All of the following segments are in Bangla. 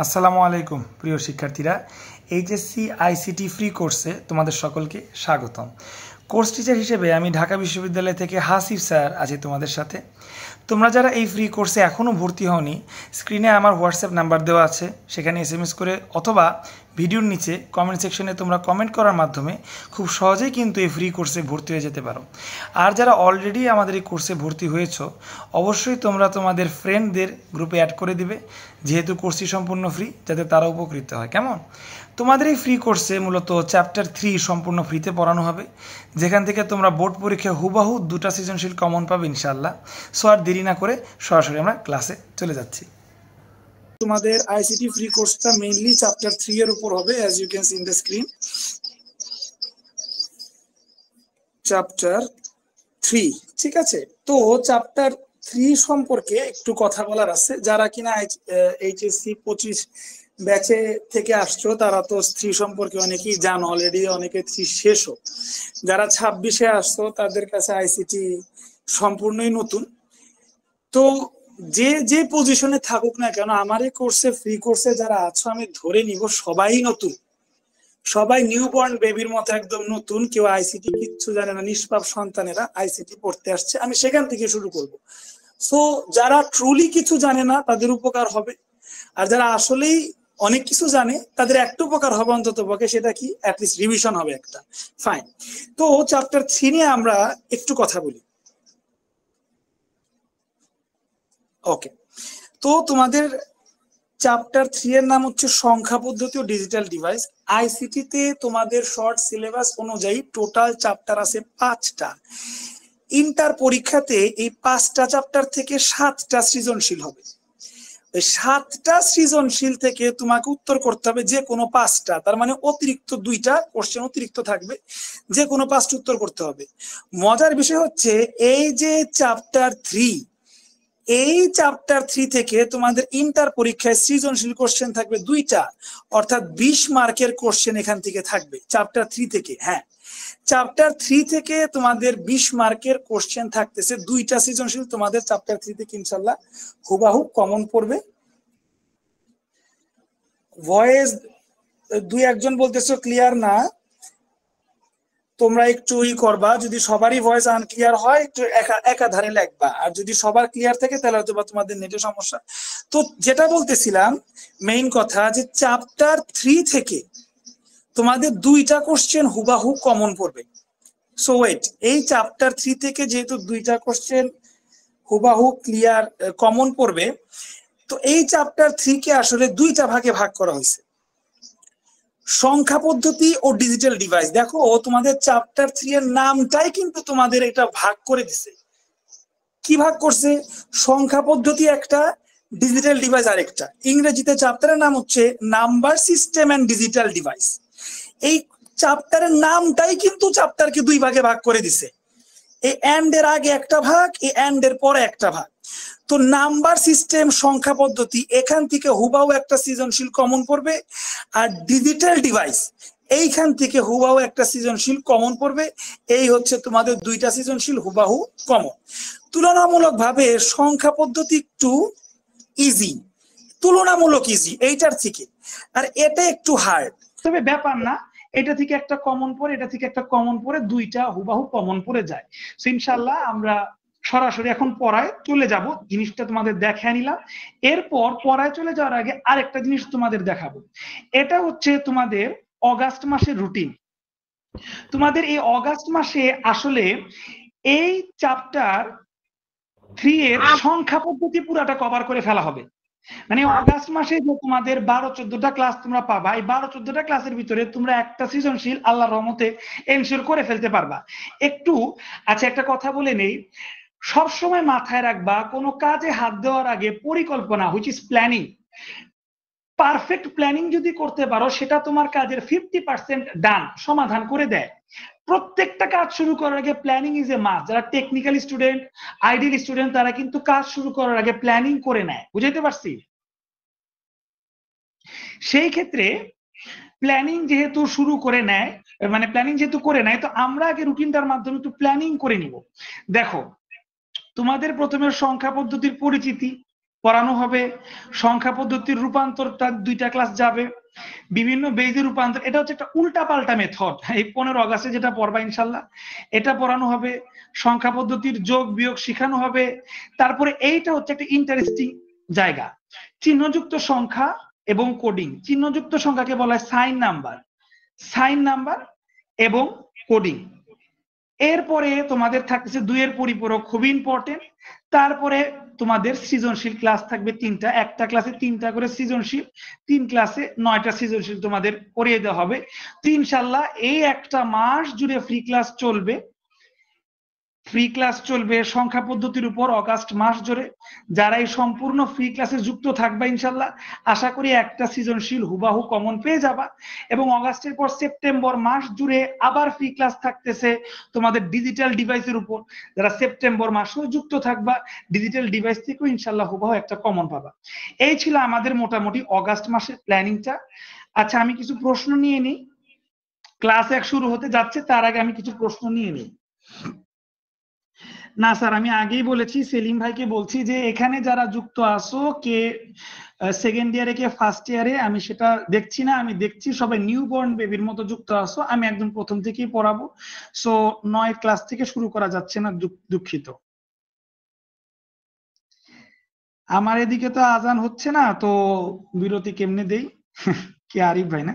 আসসালামু আলাইকুম প্রিয় শিক্ষার্থীরা, এইচএসসি আইসিটি ফ্রি কোর্সে তোমাদের সকলকে স্বাগতম। কোর্স টিচার হিসেবে আমি ঢাকা বিশ্ববিদ্যালয় থেকে হাসিফ স্যার আছি তোমাদের সাথে। তোমরা যারা এই ফ্রি কোর্সে এখনও ভর্তি হওনি, স্ক্রিনে আমার হোয়াটসঅ্যাপ নাম্বার দেওয়া আছে, সেখানে এসএমএস করে অথবা ভিডিওর নিচে কমেন্ট সেকশনে তোমরা কমেন্ট করার মাধ্যমে খুব সহজেই কিন্তু এই ফ্রি কোর্সে ভর্তি হয়ে যেতে পারো। আর যারা অলরেডি আমাদের এই কোর্সে ভর্তি হয়েছো, অবশ্যই তোমরা তোমাদের ফ্রেন্ডদের গ্রুপে অ্যাড করে দিবে, যেহেতু কোর্সটি সম্পূর্ণ ফ্রি, যাতে তারা উপকৃত হয়। কেমন? তোমাদের এই ফ্রি কোর্সে মূলত চ্যাপ্টার 3 সম্পূর্ণ ফ্রিতে পড়ানো হবে, যেখান থেকে তোমরা বোর্ড পরীক্ষায় হুবাহু 2টা সৃজনশীল কমন পাবে ইনশাআল্লাহ। সো আর দেরি না করে সরাসরি আমরা ক্লাসে চলে যাচ্ছি। তোমাদের আইসিটি ফ্রি কোর্সটা মেইনলি চ্যাপ্টার 3 এর উপর হবে, as you can see in the screen. Chapter 3, ঠিক আছে? তো চ্যাপ্টার 3 সম্পর্কে একটু কথা বলার আছে। যারা কিনা এইচএসসি 25 ব্যাচে থেকে আসছো, তারা তো 3 সম্পর্কে অনেকেই জানো অলরেডি, অনেকে 3 শেষও। যারা 26-এ আসছো, তাদের কাছে আইসিটি সম্পূর্ণই নতুন। তো যে যে পজিশনে থাকুক না কেন, আমার এই কোর্সে, ফ্রি কোর্সে যারা আছো, আমি ধরে নিব সবাই নতুন, সবাই নিউবর্ন বেবির মতো একদম নতুন। কেউ আইসিটি কিচ্ছু জানে না, নিষ্পাপ সন্তানেরা আইসিটি পড়তে আসছে। আমি সেখান থেকে শুরু করব। সো যারা ট্রুলি কিছু জানে না, তাদের উপকার হবে। আর যারা আসলেই অনেক কিছু জানে, তাদের একটু উপকার হবে অন্তত পক্ষে। সেটা কি? অ্যাটলিস্ট রিভিশন হবে একটা। ফাইন। তো চ্যাপ্টার 3 নিয়ে আমরা একটু কথা বলি। ওকে, তো তোমাদের চ্যাপ্টার 3 এর নাম হচ্ছে সংখ্যা পদ্ধতি ও ডিজিটাল ডিভাইস। আইসিটি তে তোমাদের শর্ট সিলেবাস অনুযায়ী টোটাল চ্যাপ্টার আছে 5টা। ইন্টার পরীক্ষাতে এই 5টা চ্যাপ্টার থেকে 7টা সৃজনশীল হবে। এই 7টা সৃজনশীল থেকে তোমাকে উত্তর করতে হবে যে কোনো 5টা, তার মানে অতিরিক্ত 2টা কোশ্চেন অতিরিক্ত থাকবে, যে কোনো 5টা উত্তর করতে হবে। মজার বিষয় হচ্ছে এই যে চ্যাপ্টার 3, এই চ্যাপ্টার 3 থেকে তোমাদের ইন্টার পরীক্ষায় সৃজনশীল কোশ্চেন থাকবে 2টা, অর্থাৎ 20 মার্কের কোশ্চেন এখান থেকে থাকবে চ্যাপ্টার 3 থেকে। হ্যাঁ, চ্যাপ্টার 3 থেকে তোমাদের 20 মার্কের কোশ্চেন থাকতেছে। 2টা সৃজনশীল তোমাদের চ্যাপ্টার 3 থেকে ইনশাআল্লাহ হুবাহু কমন পড়বে। ভয়েস 2-1জন বলতেছো ক্লিয়ার না, তোমরা একটু করবা। যদি সবারই ভয়েস আনক্লিয়ার হয়, একটু একাধারে লিখবা। আর যদি সবার ক্লিয়ার থাকে, তাহলে হয়তো বা তোমাদের নেটের সমস্যা। তো যেটা বলতেছিলাম, মেইন কথা, যে চ্যাপ্টার 3 থেকে তোমাদের 2টা কোশ্চেন হুবাহু কমন পড়বে। সো ওয়েট, এই চ্যাপ্টার 3 থেকে যেহেতু 2টা কোশ্চেন হুবাহু ক্লিয়ার কমন পড়বে, তো এই চ্যাপ্টার 3 কে আসলে 2টা ভাগে ভাগ করা হয়েছে, সংখ্যা পদ্ধতি ও ডিজিটাল ডিভাইস। দেখো, তোমাদের চ্যাপ্টার 3 এর নামটাই কিন্তু তোমাদের এটা ভাগ করে দিছে। কি ভাগ করছে? সংখ্যা পদ্ধতি একটা, ডিজিটাল ডিভাইস আরেকটা। ইংরেজিতে চ্যাপ্টারের নাম হচ্ছে number system and digital device. এই চ্যাপ্টারের নামটাই কিন্তু চ্যাপ্টারকে 2 ভাগে ভাগ করে দিছে। এই এন্ড এর আগে একটা ভাগ, এই এন্ড এর পরে একটা ভাগ। তো নাম্বার সিস্টেম, সংখ্যা পদ্ধতি, এখান থেকে হুবাহু একটা সৃজনশীল কমন পড়বে। আর ডিজিটাল ডিভাইস, এইখান থেকে হুবাহু একটা সৃজনশীল কমন পড়বে। এই হচ্ছে তোমাদের 2টা সৃজনশীল হুবাহু কমন। তুলনামূলকভাবে সংখ্যা পদ্ধতি একটু ইজি, তুলনামূলক ইজি এইটার থেকে। আর এটা একটু হার্ড, তবে ব্যাপার না। এটা থেকে একটা কমন পড়ে, এটা থেকে একটা কমন পড়ে, 2টা হুবাহু কমন পড়ে যায়। সো ইনশাআল্লাহ আমরা সরাসরি এখন পড়ায় চলে যাব। জিনিসটা তোমাদের দেখায় নিলাম। এরপর পড়ায় চলে যাওয়ার আগে আরেকটা জিনিস তোমাদের দেখাবো। এটা হচ্ছে তোমাদের অগাস্ট মাসের রুটিন। তোমাদের এই অগাস্ট মাসে আসলে এই চ্যাপ্টার 3 এর সংখ্যা পদ্ধতি পুরাটা কভার করে ফেলা হবে। মানে অগাস্ট মাসে যে তোমাদের 12-14টা ক্লাস তোমরা পাবা, এই 12-14টা ক্লাসের ভিতরে তোমরা একটা সৃজনশীল আল্লাহর রহমতে এনশিওর করে ফেলতে পারবা। একটু আচ্ছা, একটা কথা বলে নেই, সবসময় মাথায় রাখবা, কোনো কাজে হাত দেওয়ার আগে পরিকল্পনা, which is planning, perfect planning যদি করতে পারো, সেটা তোমার কাজের 50% ডান, সমাধান করে দেয়। প্রত্যেকটা কাজ শুরু করার আগে প্ল্যানিং ইজ এ মাস্ট। যারা টেকনিক্যাল স্টুডেন্ট, আইডিয়াল স্টুডেন্ট, তারা কিন্তু কাজ শুরু করার আগে প্ল্যানিং করে নেয়। বুঝাইতে পারছি? সেই ক্ষেত্রে প্ল্যানিং যেহেতু শুরু করে নেয়, মানে প্ল্যানিং যেহেতু করে নেয়, তো আমরা আগে রুটিনটার মাধ্যমে একটু প্ল্যানিং করে নিব। দেখো, তোমাদের প্রথমে সংখ্যা পদ্ধতির পরিচিতি, পড়ানো হবে, সংখ্যা পদ্ধতির রূপান্তরটা 2টা ক্লাস যাবে, বিভিন্ন বেজের রূপান্তর, এটা হচ্ছে একটা উল্টা পাল্টা মেথড, এই 15 আগস্টে যেটা পড়বা ইনশাল্লাহ এটা পড়ানো হবে, সংখ্যা পদ্ধতির যোগ বিয়োগ শেখানো হবে। তারপরে এইটা হচ্ছে একটা ইন্টারেস্টিং জায়গা, চিহ্নযুক্ত সংখ্যা এবং কোডিং। চিহ্নযুক্ত সংখ্যাকে বলা হয় সাইন নাম্বার এবং কোডিং। এরপরে তোমাদের থাকছে 2 এর পরিপূরক, খুবই ইম্পর্টেন্ট। তারপরে তোমাদের সৃজনশীল ক্লাস থাকবে 3টা, একটা ক্লাসে 3টা করে সৃজনশীল, 3 ক্লাসে 9টা সৃজনশীল তোমাদের করিয়ে দেওয়া হবে। তো ইনশাল্লাহ এই একটা মাস জুড়ে ফ্রি ক্লাস চলবে, সংখ্যা পদ্ধতির উপর অগাস্ট মাস জুড়ে। যারা এই সম্পূর্ণ ফ্রি ক্লাসে যুক্ত থাকবে ইনশাল্লাহ আশা করি একটা সৃজনশীল হুবাহু কমন পেয়ে যাবা। এবং অগাস্টের পর সেপ্টেম্বর মাস জুড়ে আবার ফ্রি ক্লাস থাকতেছে তোমাদের ডিজিটাল ডিভাইসের উপর। যারা সেপ্টেম্বর মাসেও যুক্ত থাকবা ডিজিটাল ডিভাইস থেকেও ইনশাল্লাহ হুবাহু একটা কমন পাবা। এই ছিল আমাদের মোটামুটি অগাস্ট মাসের প্ল্যানিংটা। আচ্ছা, আমি কিছু প্রশ্ন নিয়ে নিই, ক্লাস 1 শুরু হতে যাচ্ছে, তার আগে আমি কিছু প্রশ্ন নিয়ে নিই। না স্যার, আমি আগেই বলেছি, সেলিম ভাইকে বলছি যে এখানে যারা যুক্ত আছো, কে সেকেন্ড ইয়ারে কে ফার্স্ট ইয়ারে, আমি সেটা দেখছি না, আমি দেখছি সবাই নিউ বর্ন বেবির মতো যুক্ত আছো। আমি একদম প্রথম থেকেই পড়াবো, সো 9 ক্লাস থেকে শুরু করা যাচ্ছে না, দুঃখিত। আমার এদিকে তো আজান হচ্ছে না, তো বিরতি কেমনে দেই? কি আরিফ ভাই না?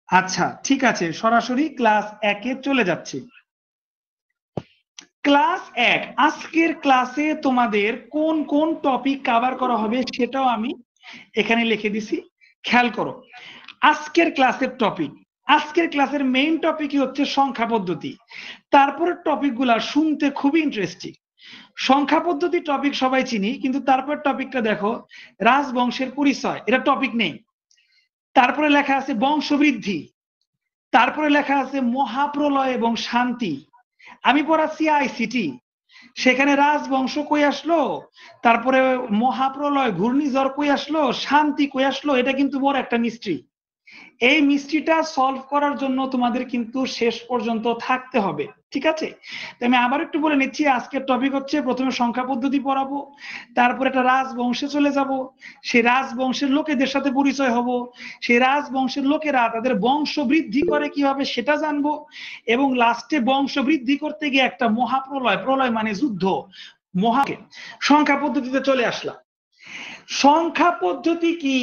আচ্ছা ঠিক আছে, সরাসরি ক্লাস 1-এ চলে যাচ্ছি। ক্লাস 1, আজকের ক্লাসে তোমাদের কোন কোন টপিক কভার করা হবে সেটাও আমি এখানে লিখে দিছি, খেয়াল করো। আজকের ক্লাসের মেইন টপিকই হচ্ছে সংখ্যা পদ্ধতি। তারপরে টপিকগুলা শুনতে খুবই ইন্টারেস্টিং। সংখ্যা পদ্ধতি টপিক সবাই চিনি, কিন্তু তারপর টপিকটা দেখো, রাজবংশের পরিচয়, এটা টপিক নেই। তারপরে লেখা আছে বংশবৃদ্ধি, তারপরে লেখা আছে মহাপ্রলয় এবং শান্তি। আমি পড়াচ্ছি আইসিটি, সেখানে রাজবংশ কই আসলো, তারপরে মহাপ্রলয় ঘূর্ণিঝড় কই আসলো, শান্তি কই আসলো, এটা কিন্তু বড় একটা মিস্ট্রি। এই মিস্ট্রিটা সলভ করার জন্য তোমাদের কিন্তু শেষ পর্যন্ত থাকতে হবে, ঠিক আছে? আমি আবার একটু বলে নিচ্ছি, আজকের টপিক হচ্ছে প্রথমে সংখ্যা পদ্ধতি পড়াবো, তারপর একটা রাজবংশে চলে যাব, সেই রাজবংশের লোকেদের সাথে পরিচয় হব, সেই রাজবংশের লোকেরা তাদের বংশ বৃদ্ধি করে কিভাবে সেটা জানবো, এবং লাস্টে বংশ বৃদ্ধি করতে গিয়ে একটা মহাপ্রলয়, প্রলয় মানে যুদ্ধ, সংখ্যা পদ্ধতিতে চলে আসলাম। সংখ্যা পদ্ধতি কি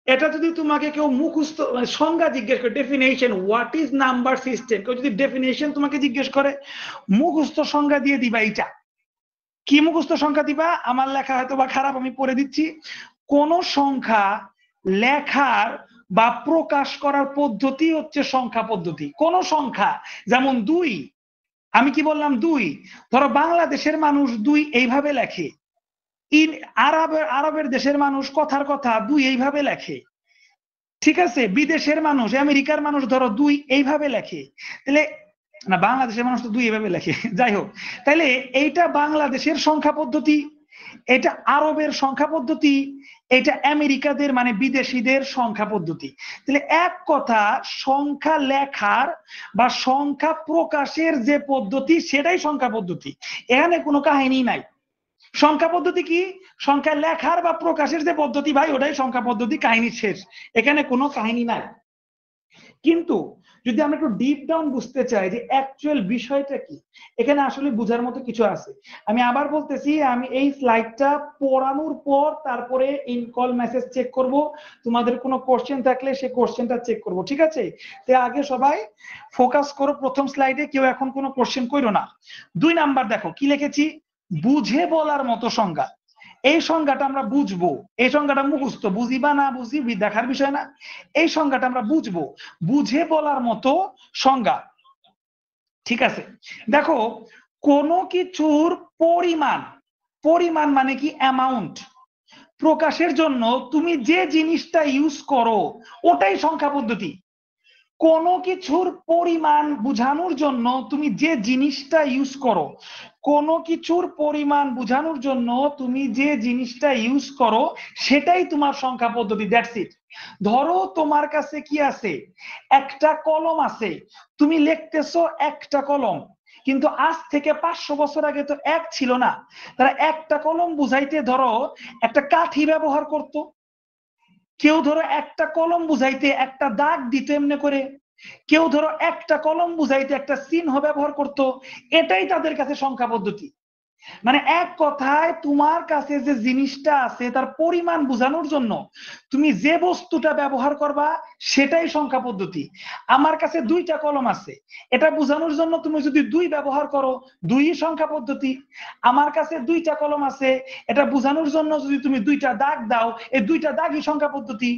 এটা যদি তোমাকে কেউ মুখস্থ সংজ্ঞা জিজ্ঞেস করে, definition, what is number system, কেউ যদি ডেফিনেশন তোমাকে জিজ্ঞেস করে, মুখস্থ সংজ্ঞা দিয়ে দিবা। এইটা কি মুখস্থ সংখ্যা দিবা? আমার লেখা হয়তো বা খারাপ, আমি পড়ে দিচ্ছি। কোন সংখ্যা লেখার বা প্রকাশ করার পদ্ধতি হচ্ছে সংখ্যা পদ্ধতি। কোন সংখ্যা, যেমন 2, আমি কি বললাম 2, ধরো বাংলাদেশের মানুষ 2 এইভাবে লেখে, আরবের দেশের মানুষ কথার কথা 2 এইভাবে লেখে, ঠিক আছে? বিদেশের মানুষ, আমেরিকার মানুষ ধরো 2 এইভাবে লেখে, তাহলে না, বাংলাদেশের মানুষ তো 2 এইভাবে লেখে, যাই হোক, তাহলে এইটা বাংলাদেশের সংখ্যা পদ্ধতি, এটা আরবের সংখ্যা পদ্ধতি, এটা আমেরিকাদের মানে বিদেশিদের সংখ্যা পদ্ধতি। তাহলে এক কথা, সংখ্যা লেখার বা সংখ্যা প্রকাশের যে পদ্ধতি সেটাই সংখ্যা পদ্ধতি, এখানে কোনো কাহিনী নাই। সংখ্যা পদ্ধতি কি? সংখ্যা লেখার বা প্রকাশের যে পদ্ধতি ভাই, ওটাই সংখ্যা পদ্ধতি, কাহিনী শেষ, এখানে কোনো কাহিনী নাই। কিন্তু যদি আমরা একটু ডিপ ডাউন বুঝতে চাই যে অ্যাকচুয়াল বিষয়টা কি, এখানে আসলে বোঝার মতো কিছু আছে। আমি আবার বলতেছি, আমি এই স্লাইডটা পড়ানোর পর তারপরে ইন কল মেসেজ চেক করব, তোমাদের কোনো কোশ্চেন থাকলে সেই কোশ্চেনটা চেক করব, ঠিক আছে? তো আগে সবাই ফোকাস করো প্রথম স্লাইডে, কেউ এখন কোনো কোশ্চেন করো না। 2 নাম্বার দেখো কি লিখেছি, বুঝে বলার মতো সংজ্ঞা। এই সংজ্ঞাটা আমরা বুঝবো, এই সংজ্ঞাটা মুখস্থ, বুঝি বা না বুঝি দেখার বিষয় না, এই সংজ্ঞাটা আমরা বুঝবো, বুঝে বলার মতো সংজ্ঞা, ঠিক আছে? দেখো, কোন কিছুর পরিমাণ, পরিমাণ মানে কি অ্যামাউন্ট, প্রকাশের জন্য তুমি যে জিনিসটা ইউজ করো ওটাই সংখ্যা পদ্ধতি। কোন কিছুর পরিমাণ বোঝানোর জন্য তুমি যে জিনিসটা ইউজ করো, কোন কিছুর পরিমাণ বোঝানোর জন্য তুমি যে জিনিসটা ইউজ করো সেটাই তোমার সংখ্যা পদ্ধতি, দ্যাটস ইট। ধরো তোমার কাছে কি আছে, একটা কলম আছে, তুমি লিখতেছো একটা কলম, কিন্তু আজ থেকে 500 বছর আগে তো এক ছিল না। তারা একটা কলম বুঝাইতে ধরো একটা কাঠি ব্যবহার করত, কেউ ধরো একটা কলম বুঝাইতে একটা দাগ দিত এমনি করে, কেউ ধরো একটা কলম বুঝাইতে একটা চিহ্ন ব্যবহার করত। এটাই তাদের কাছে সংখ্যা পদ্ধতি। মানে এক কথায় তোমার কাছে যে জিনিসটা আছে তার পরিমাণ বোঝানোর জন্য তুমি যে বস্তুটা ব্যবহার করবা সেটাই সংখ্যা পদ্ধতি। আমার কাছে দুইটা কলম আছে, এটা বোঝানোর জন্য তুমি যদি দুই ব্যবহার করো, দুই সংখ্যা পদ্ধতি। আমার কাছে দুইটা কলম আছে, এটা বোঝানোর জন্য যদি তুমি দুইটা দাগ দাও, এই দুইটা দাগই সংখ্যা পদ্ধতি।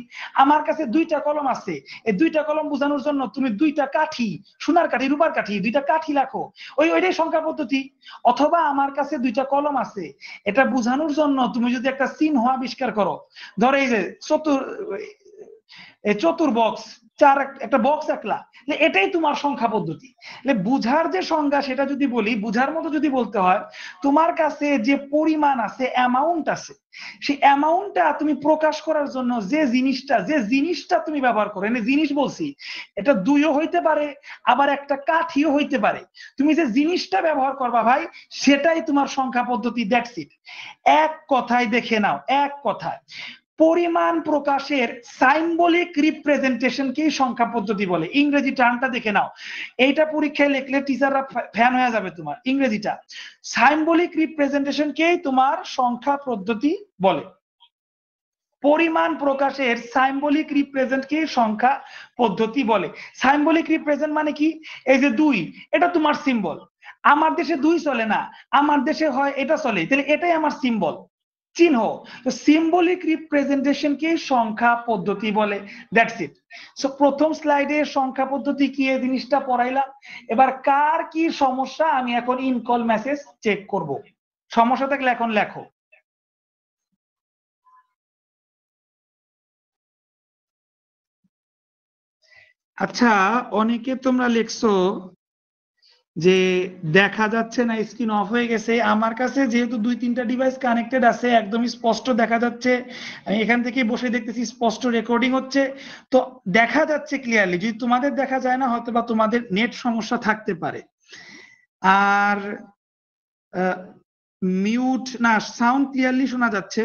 আমার কাছে দুইটা কলম আছে, এই দুইটা কলম বোঝানোর জন্য তুমি দুইটা কাঠি, সোনার কাঠি রূপার কাঠি, দুইটা কাঠি রাখো, ওইটাই সংখ্যা পদ্ধতি। অথবা আমার কাছে দুইটা কলম আছে, এটা বোঝানোর জন্য তুমি যদি একটা চিহ্ন আবিষ্কার করো, ধরো এই যে চতুর্বক্স, চার একটা বক্স একলা, এটাই তোমার সংখ্যা পদ্ধতি। বুঝার যে সংজ্ঞা সেটা যদি বলি, বুঝার মতো যদি বলতে হয়, তোমার কাছে যে পরিমাণ আছে, অ্যামাউন্ট আছে, সেই অ্যামাউন্টটা তুমি প্রকাশ করার জন্য যে জিনিসটা তুমি ব্যবহার করো, জিনিস বলছি, এটা দুইও হইতে পারে, আবার একটা কাঠিও হইতে পারে। তুমি যে জিনিসটা ব্যবহার করবা ভাই, সেটাই তোমার সংখ্যা পদ্ধতি। That's it. এক কথায় দেখে নাও, এক কথায় পরিমাণ প্রকাশের সাইম্বলিক রিপ্রেজেন্টেশনকেই সংখ্যা পদ্ধতি বলে। ইংরেজি টার্মটা দেখে নাও, এইটা পরীক্ষায় লিখলে টিচাররা ফ্যান হয়ে যাবে তোমার। ইংরেজিটা সাইম্বলিক রিপ্রেজেন্টেশনকেই তোমার সংখ্যা পদ্ধতি বলে। পরিমাণ প্রকাশের সাইম্বলিক রিপ্রেজেন্টকে সংখ্যা পদ্ধতি বলে। সাইম্বলিক রিপ্রেজেন্ট মানে কি? এই যে দুই, এটা তোমার সিম্বল। আমার দেশে দুই চলে না, আমার দেশে হয় এটা চলে, তাহলে এটাই আমার সিম্বল, চিহ্ন। তো সিম্বলিক রিপ্রেজেন্টেশনকে সংখ্যা পদ্ধতি বলে। That's it. সো প্রথম স্লাইডে সংখ্যা পদ্ধতি কি এই জিনিসটা পড়াইলাম। এবার কার কি সমস্যা আমি এখন ইন কল মেসেজ চেক করব। সমস্যা থাকলে এখন লেখো। আচ্ছা, অনেকে তোমরা লিখছো যে দেখা যাচ্ছে না, স্ক্রিন অফ হয়ে গেছে। আমার কাছে যেহেতু 2-3টা ডিভাইস কানেক্টেড আছে, একদমই স্পষ্ট দেখা যাচ্ছে। আমি এখান থেকে বসে দেখতেছি স্পষ্ট রেকর্ডিং হচ্ছে, তো দেখা যাচ্ছে ক্লিয়ারলি। যদি তোমাদের দেখা যায় না, হয়তো বা তোমাদের নেট সমস্যা থাকতে পারে। আর মিউট না, সাউন্ড ক্লিয়ারলি শোনা যাচ্ছে,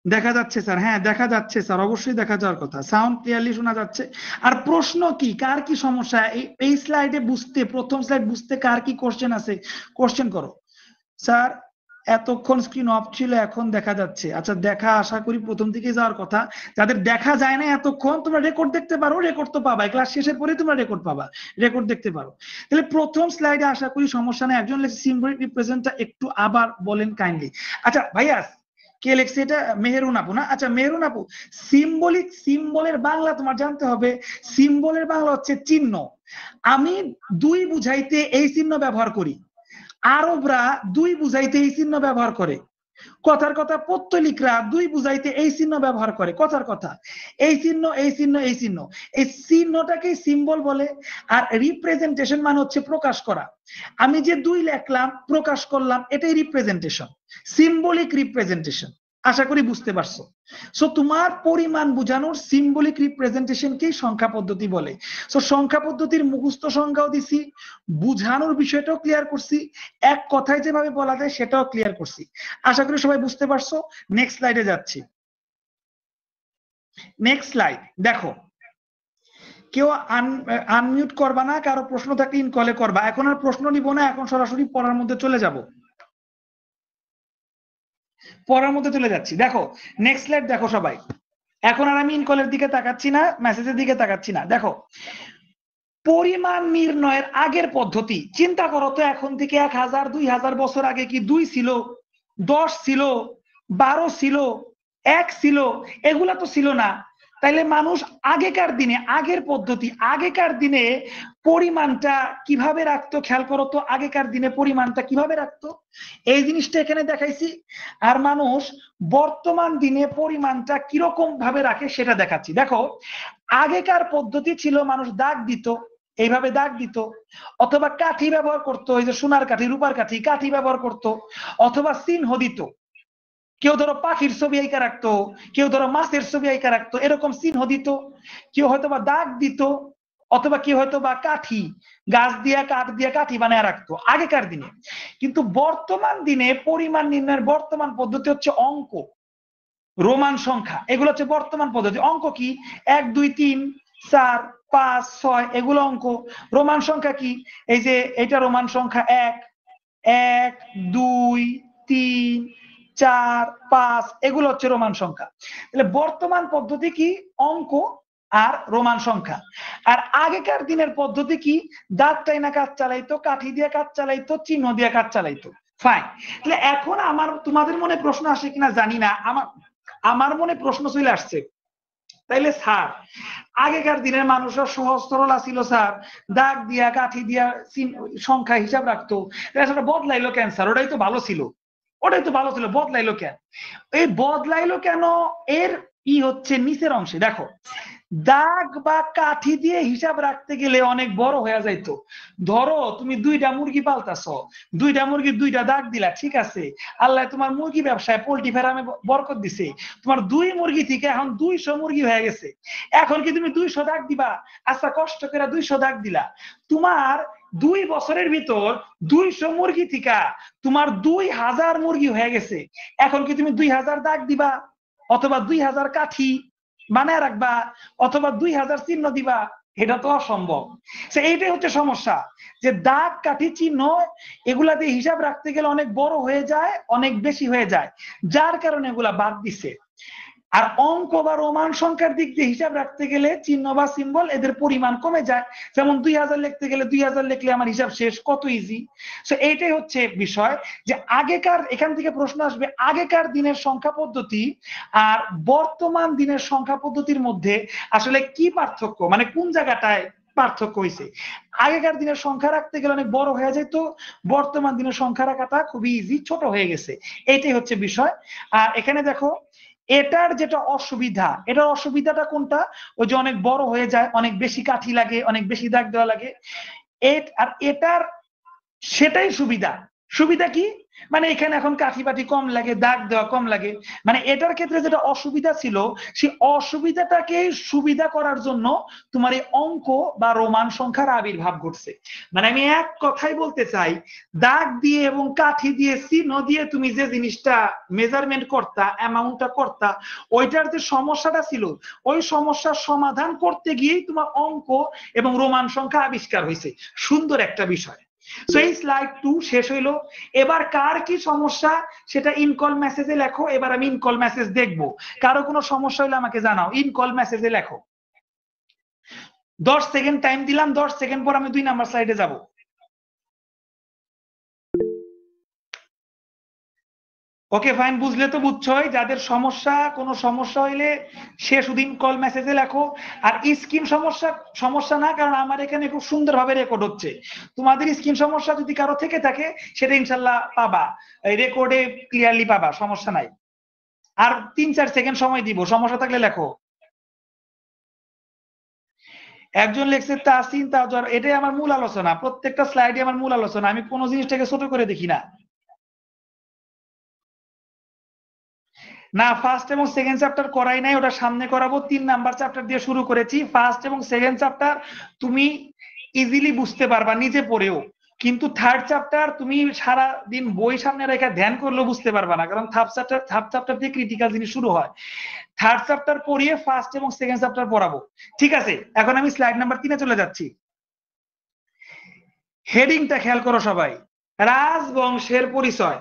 দেখা যাচ্ছে স্যার। হ্যাঁ দেখা যাচ্ছে স্যার, অবশ্যই দেখা যাওয়ার কথা, সাউন্ড ক্লিয়ারলি শোনা যাচ্ছে। আর প্রশ্ন কি, কার কি সমস্যা এই স্লাইডে বুঝতে, প্রথম স্লাইড বুঝতে কার কি কোশ্চেন আছে, কোশ্চেন করো। স্যার এতক্ষণ স্ক্রিন অফ ছিল, এখন দেখা যাচ্ছে। আচ্ছা, দেখা আশা করি প্রথম দিকে যাওয়ার কথা। যাদের দেখা যায় না এতক্ষণ, তোমরা রেকর্ড দেখতে পারো, রেকর্ড তো পাবা, ক্লাস শেষের পরে তোমরা রেকর্ড পাবা, রেকর্ড দেখতে পারো। তাহলে প্রথম স্লাইডে আশা করি সমস্যা নেই। একজন লেখছে সিম্বলিক রিপ্রেজেন্টটা একটু আবার বলেন কাইন্ডলি। আচ্ছা ভাইয়া, কে লেখছে এটা? মেহেরুন আপু না? আচ্ছা মেহেরুন আপু, সিম্বলিক, সিম্বলের বাংলা তোমার জানতে হবে। সিম্বলের বাংলা হচ্ছে চিহ্ন। আমি দুই বুঝাইতে এই চিহ্ন ব্যবহার করি, আরবরা দুই বুঝাইতে এই চিহ্ন ব্যবহার করে, কথার কথা পৌত্তলিকরা দুই বুঝাইতে এই চিহ্ন ব্যবহার করে, কথার কথা। এই চিহ্ন, এই চিহ্ন, এই চিহ্ন, এই চিহ্নটাকে সিম্বল বলে। আর রিপ্রেজেন্টেশন মানে হচ্ছে প্রকাশ করা। আমি যে দুই লেখলাম, প্রকাশ করলাম, এটাই রিপ্রেজেন্টেশন, সিম্বলিক রিপ্রেজেন্টেশন। আশা করি বুঝতে পারছো। সো তোমার পরিমাণ বোঝানোর সিম্বলিক রিপ্রেজেন্টেশনকেই সংখ্যা পদ্ধতি বলে। সো সংখ্যা পদ্ধতির মুখস্থ সংজ্ঞাও দিছি, বুঝানোর বিষয়টাও ক্লিয়ার করছি, এক কথায় যেভাবে বলা যায় সেটাও ক্লিয়ার করছি। আশা করি সবাই বুঝতে পারছো। নেক্সট স্লাইডে যাচ্ছি। নেক্সট স্লাইড দেখো। কেউ আনমিউট করবা না, কারো প্রশ্ন থাকলে ইন কলে করবা। এখন আর প্রশ্ন নিব না, এখন সরাসরি পড়ার মধ্যে চলে যাব। পড়ার মধ্যে চলে যাচ্ছি। দেখো নেক্সট স্লাইড দেখো সবাই। এখন আর আমি ইন কলের দিকে তাকাচ্ছি না, মেসেজের দিকে তাকাচ্ছি না। দেখো পরিমাণ নির্ণয়ের আগের পদ্ধতি চিন্তা করো তো, এখন থেকে 1000-2000 বছর আগে কি 2 ছিল, 10 ছিল, 12 ছিল, 1 ছিল? এগুলা তো ছিল না। তাইলে মানুষ আগেকার দিনে, আগের পদ্ধতি, আগেকার দিনে পরিমাণটা কিভাবে রাখতো? খেয়াল করো তো, আগেকার দিনে পরিমাণটা কিভাবে রাখতো, এই জিনিসটা এখানে দেখাইছি। আর মানুষ বর্তমান দিনে পরিমাণটা কিরকম ভাবে রাখে সেটা দেখাচ্ছি। দেখো আগেকার পদ্ধতি ছিল মানুষ দাগ দিত, এইভাবে দাগ দিত, অথবা কাঠি ব্যবহার করতো, এই যে সোনার কাঠি, রূপার কাঠি, কাঠি ব্যবহার করতো, অথবা চিহ্ন দিত। কেউ ধরো পাখির ছবি আঁকা রাখতো, কেউ ধরো মাছের ছবি আঁকা রাখতো, এরকম চিহ্ন দিত। কেউ হয়তো বা দাগ দিত, অথবা কি হয়তো বা কাঠি, গাছ দিয়ে কাঠ দিয়ে কাঠি বানায় রাখতো আগেকার দিনে। কিন্তু বর্তমান দিনে পরিমাণ নির্ণয়ের বর্তমান পদ্ধতি হচ্ছে অঙ্ক, রোমান সংখ্যা, এগুলো হচ্ছে বর্তমান পদ্ধতি। অঙ্ক কি 1 2 3 4 5 6 এগুলো অঙ্ক। রোমান সংখ্যা কি, এই যে এটা রোমান সংখ্যা 1 1 2 3 4 5 এগুলো হচ্ছে রোমান সংখ্যা। তাহলে বর্তমান পদ্ধতি কি, অঙ্ক আর রোমান সংখ্যা। আর আগেকার দিনের পদ্ধতি কি, দাঁত টাইনা কাজ চালাইতো, কাঠি দিয়ে কাজ চালাইতো, চিহ্ন দিয়ে কাজ চালাইতো। ফাইন। তাহলে এখন আমার তোমাদের মনে প্রশ্ন আসে কিনা জানি না, আমার মনে প্রশ্ন চলে আসছে, তাইলে স্যার আগেকার দিনের মানুষরা সহজ সরল ছিল স্যার, দাগ দিয়া কাঠি দিয়া সংখ্যা হিসাব রাখতো, সেটা বদলাইলো কেন স্যার? ওটাই তো ভালো ছিল, ওটাই তো ভালো ছিল, বদলাইলো কেন? এই বদলাইলো কেন এর হচ্ছে নিচের অংশে দেখো, দাগ বা কাঠি দিয়ে হিসাব রাখতে গেলে অনেক বড় হয়ে যাইতো। ধরো তুমি 2টা মুরগি পালতাছো, 2টা মুরগির 2টা দাগ দিলা, ঠিক আছে, আল্লাহ তোমার মুরগি ব্যবসায় পোল্ট্রি ফার্মে বরকত দিছে, তোমার 2 মুরগি থেকে এখন 200 মুরগি হয়ে গেছে। এখন কি তুমি 200 দাগ দিবা? আচ্ছা কষ্ট করে 200 দাগ দিলা, তোমার 2 বছরের ভিতর 200 মুরগি থেকে তোমার 2000 মুরগি হয়ে গেছে। এখন কি তুমি 2000 দাগ দিবা, অথবা 2000 কাঠি বানায় রাখবা, অথবা 2000 চিহ্ন দিবা? এটা তো অসম্ভব। এইটাই হচ্ছে সমস্যা, যে দাগ কাঠি চিহ্ন এগুলা দিয়ে হিসাব রাখতে গেলে অনেক বড় হয়ে যায়, অনেক বেশি হয়ে যায়, যার কারণে এগুলা বাদ দিছে। আর অঙ্ক বা রোমান সংখ্যার দিক দিয়ে হিসাব রাখতে গেলে চিহ্ন বা সিম্বল এদের পরিমাণ কমে যায়। যেমন 2000 লিখতে গেলে 2000 লিখলে আমার হিসাব শেষ, কত ইজি। সো এইটাই হচ্ছে বিষয়, যে আগেকার, এখান থেকে প্রশ্ন আসবে, আগেকার দিনের সংখ্যা পদ্ধতি আর বর্তমান দিনের সংখ্যা পদ্ধতির মধ্যে আসলে কি পার্থক্য, মানে কোন জায়গাটায় পার্থক্য হয়েছে। আগেকার দিনের সংখ্যা রাখতে গেলে অনেক বড় হয়ে যেত, বর্তমান দিনের সংখ্যা রাখাটা খুবই ইজি, ছোট হয়ে গেছে। এইটাই হচ্ছে বিষয়। আর এখানে দেখো এটার যেটা অসুবিধা, এটার অসুবিধাটা কোনটা, ওই যে অনেক বড় হয়ে যায়, অনেক বেশি কাঠি লাগে, অনেক বেশি দাগ দেওয়া লাগে। আর এটার সেটাই সুবিধা। সুবিধা কি, মানে এখানে এখন কাঠি বাটি কম লাগে, দাগ দেওয়া কম লাগে। মানে এটার ক্ষেত্রে যেটা অসুবিধা ছিল, সেই অসুবিধাটাকে সুবিধা করার জন্য তোমার এই অঙ্ক বা রোমান সংখ্যার আবির্ভাব ঘটছে। মানে আমি এক কথাই বলতে চাই, দাগ দিয়ে এবং কাঠি দিয়ে চিহ্ন দিয়ে তুমি যে জিনিসটা মেজারমেন্ট করতা, অ্যামাউন্টটা করতা, ওইটার যে সমস্যাটা ছিল, ওই সমস্যার সমাধান করতে গিয়েই তোমার অঙ্ক এবং রোমান সংখ্যা আবিষ্কার হয়েছে। সুন্দর একটা বিষয়। এই স্লাইড 2 শেষ হইলো। এবার কার কি সমস্যা সেটা ইনকল মেসেজে লেখো। এবার আমি ইনকল মেসেজ দেখবো, কারো কোনো সমস্যা হলে আমাকে জানাও, ইনকল মেসেজে লেখো। 10 সেকেন্ড টাইম দিলাম, 10 সেকেন্ড পর আমি 2 নাম্বার স্লাইডে যাব। ওকে ফাইন, বুঝলে তো বুঝছোই। যাদের সমস্যা, কোনো সমস্যা হইলে সে শুধু কল মেসেজে লেখো। আর স্ক্রিন সমস্যা না, কারণ আমার এখানে খুব সুন্দরভাবে রেকর্ড হচ্ছে। তোমাদের স্ক্রিন সমস্যা যদি কারো থেকে থাকে সেটা ইনশাল্লাহ পাবা, রেকর্ডে ক্লিয়ারলি পাবা, সমস্যা নাই। আর 3-4 সেকেন্ড সময় দিব, সমস্যা থাকলে লেখো। একজন লেখছে তাসিন তাজর, এটাই আমার মূল আলোচনা, প্রত্যেকটা স্লাইডে আমার মূল আলোচনা, আমি কোনো জিনিসটাকে ছোট করে দেখি না। না, ফার্স্ট এবং সেকেন্ড চ্যাপ্টার করাই নাই, ওটা সামনে করাবো। 3 নাম্বার চ্যাপ্টার দিয়ে শুরু করেছি। ফার্স্ট এবং সেকেন্ড চ্যাপ্টার তুমি ইজিলি বুঝতে পারবা নিজে পড়েও, কিন্তু থার্ড চ্যাপ্টার তুমি সারা দিন বই সামনে রেখে ধ্যান করলেও বুঝতে পারবা না, কারণ থার্ড চ্যাপ্টার দিয়ে ক্রিটিক্যাল জিনিস শুরু হয়। থার্ড চ্যাপ্টার পড়িয়ে ফার্স্ট এবং সেকেন্ড চ্যাপ্টার পড়াবো, ঠিক আছে? এখন আমি স্লাইড নাম্বার 3-এ চলে যাচ্ছি। হেডিংটা খেয়াল করো সবাই, রাজবংশের পরিচয়।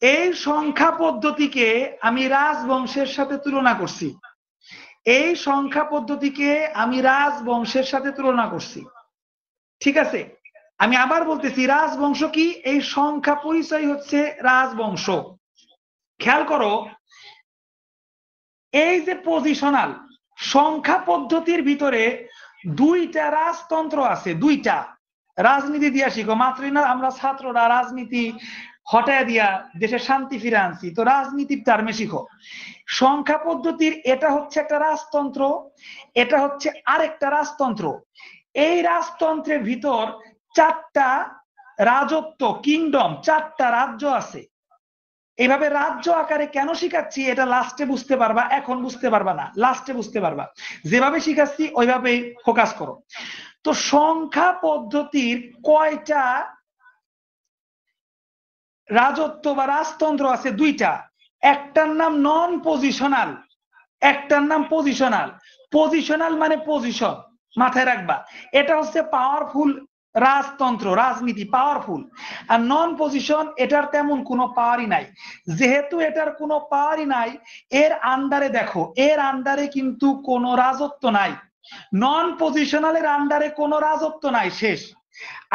এই সংখ্যা পদ্ধতিকে আমি রাজবংশের সাথে তুলনা করছি, এই সংখ্যা পদ্ধতিকে আমি রাজবংশের সাথে তুলনা করছি, ঠিক আছে? আমি আবার বলতেছি, রাজবংশ কি, এই সংখ্যা পরিচয় হচ্ছে রাজবংশ। খেয়াল করো, এই যে পজিশনাল সংখ্যা পদ্ধতির ভিতরে 2টা রাজতন্ত্র আছে, 2টা। রাজনীতি দিয়া শিখো, মাত্রই না আমরা ছাত্ররা রাজনীতি হটায় দিয়া দেশে শান্তি ফিরে আনছি, তো রাজনীতির টার্মে শিখো। সংখ্যা পদ্ধতির এটা হচ্ছে একটা রাজতন্ত্র, এটা হচ্ছে আরেকটা রাজতন্ত্র। এই রাজতন্ত্রের ভিতর 4টা রাজত্ব, কিংডম, 4টা রাজ্য আছে। এইভাবে রাজ্য আকারে কেন শিখাচ্ছি এটা লাস্টে বুঝতে পারবা, এখন বুঝতে পারবা না, লাস্টে বুঝতে পারবা। যেভাবে শিখাচ্ছি ওইভাবেই ফোকাস করো। তো সংখ্যা পদ্ধতির কয়টা রাজত্ব বা রাজতন্ত্র আছে? দুইটা। একটার নাম নন পজিশনাল, একটার নাম পজিশনাল। পজিশনাল মানে পজিশন, মাথায় রাখবা। এটা হচ্ছে পাওয়ারফুল রাজতন্ত্র, রাজনীতি পাওয়ারফুল। আর নন পজিশন, এটার তেমন কোনো পাওয়ারই নাই। যেহেতু এটার কোনো পাওয়ারই নাই, এর আন্ডারে দেখো, এর আন্ডারে কিন্তু কোনো রাজত্ব নাই। নন পজিশনালের আন্ডারে কোনো রাজত্ব নাই, শেষ।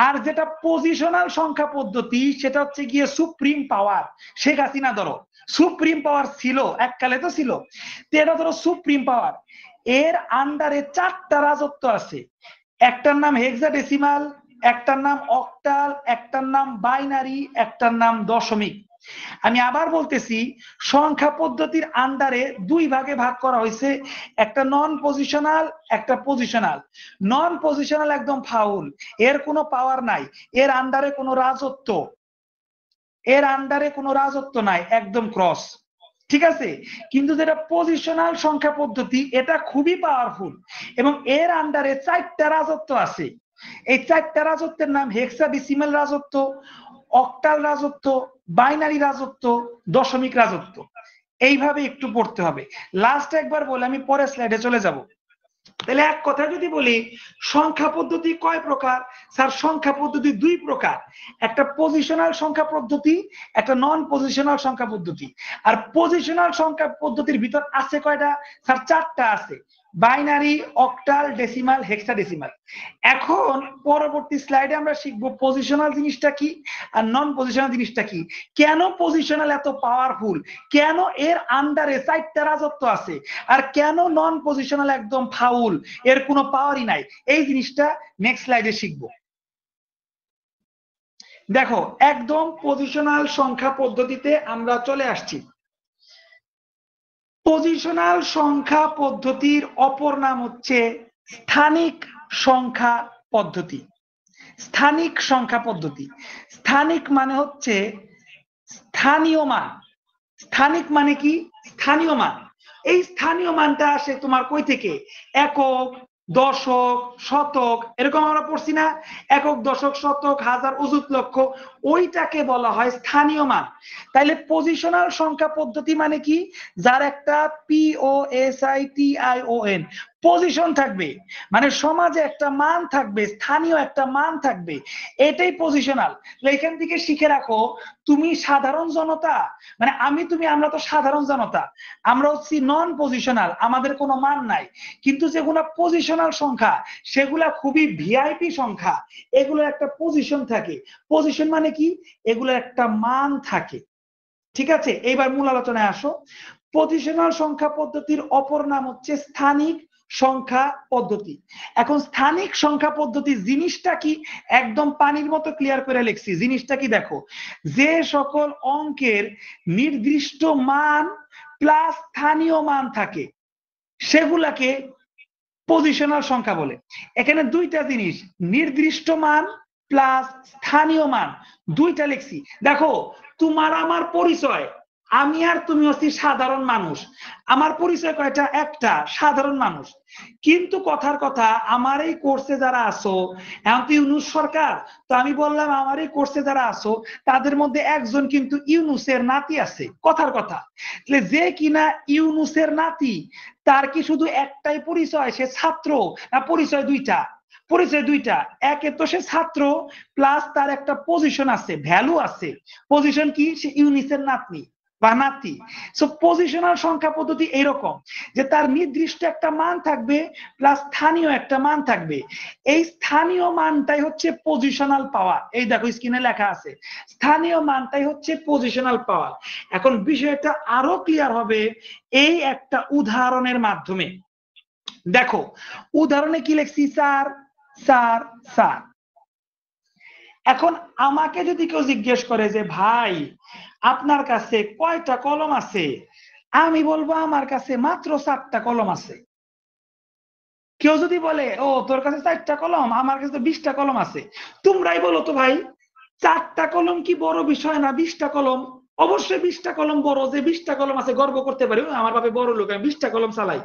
আর যেটা পজিশনাল সংখ্যা পদ্ধতি, সেটা হচ্ছে গিয়ে সুপ্রিম পাওয়ার। শেখ হাসিনা ধরো সুপ্রিম পাওয়ার ছিল, এককালে তো ছিল। এটা ধরো সুপ্রিম পাওয়ার, এর আন্ডারে 4টা রাজত্ব আছে। একটার নাম হেক্সাডেসিমাল, একটার নাম অক্টাল, একটার নাম বাইনারি, একটার নাম দশমিক। আমি আবার বলতেছি, সংখ্যা পদ্ধতির আন্ডারে 2 ভাগে ভাগ করা হয়েছে, একটা নন পজিশনাল, একটা পজিশনাল। নন পজিশনাল একদম ফাউল, এর কোনো পাওয়ার নাই, এর আন্ডারে কোনো রাজত্ব, এর আন্ডারে কোনো রাজত্ব নাই, একদম ক্রস, ঠিক আছে। কিন্তু যেটা পজিশনাল সংখ্যা পদ্ধতি, এটা খুবই পাওয়ারফুল এবং এর আন্ডারে 4টা রাজত্ব আছে। এই 4টা রাজত্বের নাম হেক্সাডেসিমাল রাজত্ব, অক্টাল রাজত্ব, বাইনারি রাজত্ব, দশমিক রাজত্ব। এইভাবে একটু পড়তে হবে। লাস্ট একবার বলে আমি পরের স্লাইডে চলে যাব। তাহলে এক কথা যদি বলি, সংখ্যা পদ্ধতি কয় প্রকার? স্যার সংখ্যা পদ্ধতি 2 প্রকার, একটা পজিশনাল সংখ্যা পদ্ধতি, একটা নন পজিশনাল সংখ্যা পদ্ধতি। আর পজিশনাল সংখ্যা পদ্ধতির ভিতর আছে কয়টা? স্যার 4টা আছে, বাইনারি, অক্টাল, ডেসিমাল, হেক্সাডেসিমাল। এখন পরবর্তী স্লাইডে আমরা শিখবো পজিশনাল জিনিসটা কি আর নন পজিশনাল জিনিসটা কি, কেন পজিশনাল এত পাওয়ারফুল, কেন এর আন্ডারে 4টা রাজত্ব আছে, আর কেন নন পজিশনাল একদম ফাউল, এর কোনো পাওয়ারই নাই। এই জিনিসটা নেক্সট স্লাইডে শিখবো। দেখো একদম পজিশনাল সংখ্যা পদ্ধতিতে আমরা চলে আসছি। পজিশনাল সংখ্যা পদ্ধতির অপর নাম হচ্ছে স্থানিক সংখ্যা পদ্ধতি। স্থানিক সংখ্যা পদ্ধতি, স্থানিক মানে হচ্ছে স্থানীয় মান। স্থানিক মানে কি? স্থানীয় মান। এই স্থানীয় মানটা আসে তোমার কই থেকে? একক, দশক, শতক, এরকম আমরা পড়ছি না? একক, দশক, শতক, হাজার, অযুত, লক্ষ, ওইটাকে বলা হয় স্থানীয় মান। তাইলে পজিশনাল সংখ্যা পদ্ধতি মানে কি? যার একটা POSITION পজিশন থাকবে, মানে সমাজে একটা মান থাকবে, স্থানীয় একটা মান থাকবে, এটাই পজিশনাল। এখান থেকে শিখে রাখো, তুমি সাধারণ জনতা, মানে আমি তুমি আমরা তো সাধারণ জনতা, আমরা হচ্ছি নন পজিশনাল, আমাদের কোনো মান নাই। কিন্তু যেগুলা পজিশনাল সংখ্যা, সেগুলা খুবই ভিআইপি সংখ্যা, এগুলোর একটা পজিশন থাকে। পজিশন মানে কি? এগুলোর একটা মান থাকে, ঠিক আছে। এইবার মূল আলোচনায় আসো। পজিশনাল সংখ্যা পদ্ধতির অপর নাম হচ্ছে স্থানিক সংখ্যা পদ্ধতি। এখন স্থানিক সংখ্যা পদ্ধতি জিনিসটা কি, একদম পানির মতো ক্লিয়ার করে লিখছি। জিনিসটা কি দেখো, যে সকল অঙ্কের নির্দিষ্ট মান প্লাস স্থানীয় মান থাকে, সেগুলাকে পজিশনাল সংখ্যা বলে। এখানে 2টা জিনিস, নির্দিষ্ট মান প্লাস স্থানীয় মান, 2টা লিখছি। দেখো তোমার আমার পরিচয়, আমি আর তুমি হচ্ছি সাধারণ মানুষ। আমার পরিচয় কয়টা? একটা, সাধারণ মানুষ। কিন্তু কথার কথা, আমার এই কোর্সে যারা আসো, এখন তো ইউনূস সরকার, তো আমি বললাম আমার এই কোর্সে যারা আসো, তাদের মধ্যে একজন কিন্তু ইউনূসের নাতি আছে, কথার কথা। যে কিনা ইউনূসের নাতি, তার কি শুধু একটাই পরিচয়, সে ছাত্র, না পরিচয় 2টা? পরিচয় 2টা। একে তো সে ছাত্র, প্লাস তার একটা পজিশন আছে, ভ্যালু আছে। পজিশন কি? সে ইউনূসের নাতনি বা নাতি। সো পজিশনাল সংখ্যা পদ্ধতি এরকম, যে তার নির্দিষ্ট একটা মান থাকবে প্লাস স্থানীয় একটা মান থাকবে। এই স্থানীয় মানটাই হচ্ছে পজিশনাল পাওয়ার। এই দেখো স্ক্রিনে লেখা আছে, স্থানীয় মানটাই হচ্ছে পজিশনাল পাওয়ার। এখন বিষয়টা আরো ক্লিয়ার হবে এই একটা উদাহরণের মাধ্যমে। দেখো উদাহরণে কি লিখছি? 4 4 4। এখন আমাকে যদি কেউ জিজ্ঞেস করে যে ভাই আপনার কাছে কয়টা কলম আছে, আমি বলবো আমার কাছে মাত্র 4টা কলম আছে। কেউ যদি বলে ও তোর কাছে 4টা কলম, আমার কাছে তো 20টা কলম আছে, তোমরাই বলো তো ভাই, 4টা কলম কি বড় বিষয় না 20টা কলম? অবশ্যই 20টা কলম বড়, যে 20টা কলম আছে গর্ব করতে পারি আমার বাপে বড় লোক, আমি 20টা কলম চালাই।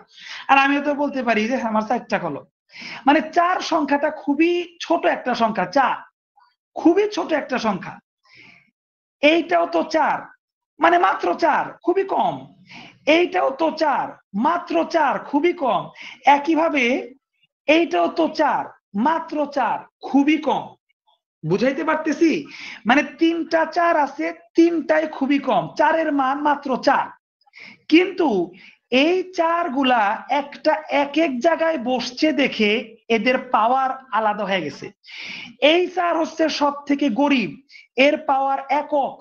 আর আমিও তো বলতে পারি যে আমার 4টা কলম। মানে 4 সংখ্যাটা খুবই ছোট একটা সংখ্যা, 4 খুবই ছোট একটা সংখ্যা। এইটাও তো 4, মানে মাত্র 4, খুবই কম। এইটাও তো 4, মাত্র 4, খুবই কম। একইভাবে এইটাও তো 4, মাত্র 4, খুবই কম। বুঝাইতে পারতেছি? মানে 3টা 4 আছে, 3টাই খুবই কম, 4-এর মান মাত্র 4। কিন্তু এই 4 গুলা একটা এক এক জায়গায় বসছে দেখে এদের পাওয়ার আলাদা হয়ে গেছে। এই 4 হচ্ছে সব থেকে গরিব, এর পাওয়ার একক।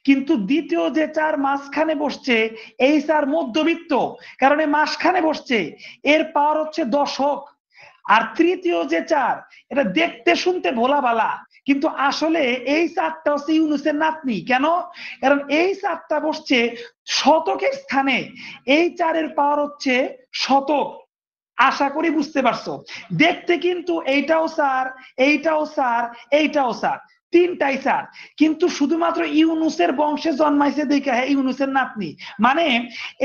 কিন্তু দ্বিতীয় যে 4 মাঝখানে বসছে, এই 4 মধ্যবিত্ত, কারণ এই মাঝখানে বসছে, এর পাওয়ার হচ্ছে দশক। আর তৃতীয় যে 4, এটা দেখতে শুনতে ভোলা ভালা, কিন্তু আসলে এই 4টা হচ্ছে ইউনুসের নাতনি। কেন? কারণ এই 4টা বসছে শতকের স্থানে, এই 4-এর পাওয়ার হচ্ছে শতক। আশা করি বুঝতে পারছো। দেখতে কিন্তু এইটাও 4, এইটাও 4, এইটাও 4, 3টাই 4, কিন্তু শুধুমাত্র ইউনুসের বংশে জন্মাইছে দেখে হ্যাঁ ইউনুসের নাতনি। মানে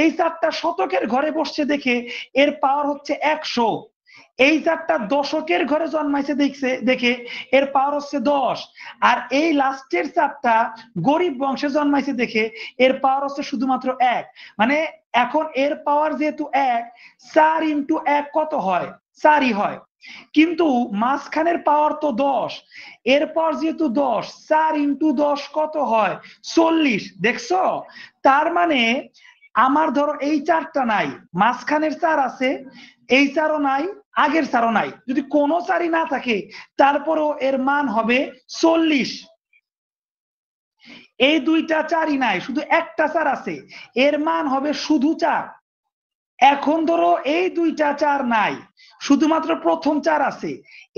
এই 4টা শতকের ঘরে বসছে দেখে এর পাওয়ার হচ্ছে 100। এই 4টা দশকের ঘরে জন্মাইছে দেখে এর পাওয়ার হচ্ছে 10। আর এই লাস্টের 4টা গরিব বংশে জন্মাইছে দেখে এর পাওয়ার হচ্ছে শুধুমাত্র 1। মানে এখন এর পাওয়ার যেহেতু 1, 4 ইন্টু 1 কত হয়? 4ই হয়। কিন্তু মাঝখানের পাওয়ার তো 10, এর পাওয়ার যেহেতু 10, 4 ইন্টু 10 কত হয়? 40। দেখছো? তার মানে আমার ধরো এই 4টা নাই, মাঝখানের 4 আছে, এই 4ও নাই, আগের 4ও নাই। যদি কোনো 4ই না থাকে তারপরও এর মান হবে 40। এই 2টা 4ই নাই, শুধু একটা 4 আছে, এর মান হবে শুধু 4। এখন ধরো এই 2টা 4 নাই, শুধুমাত্র প্রথম 4 আছে,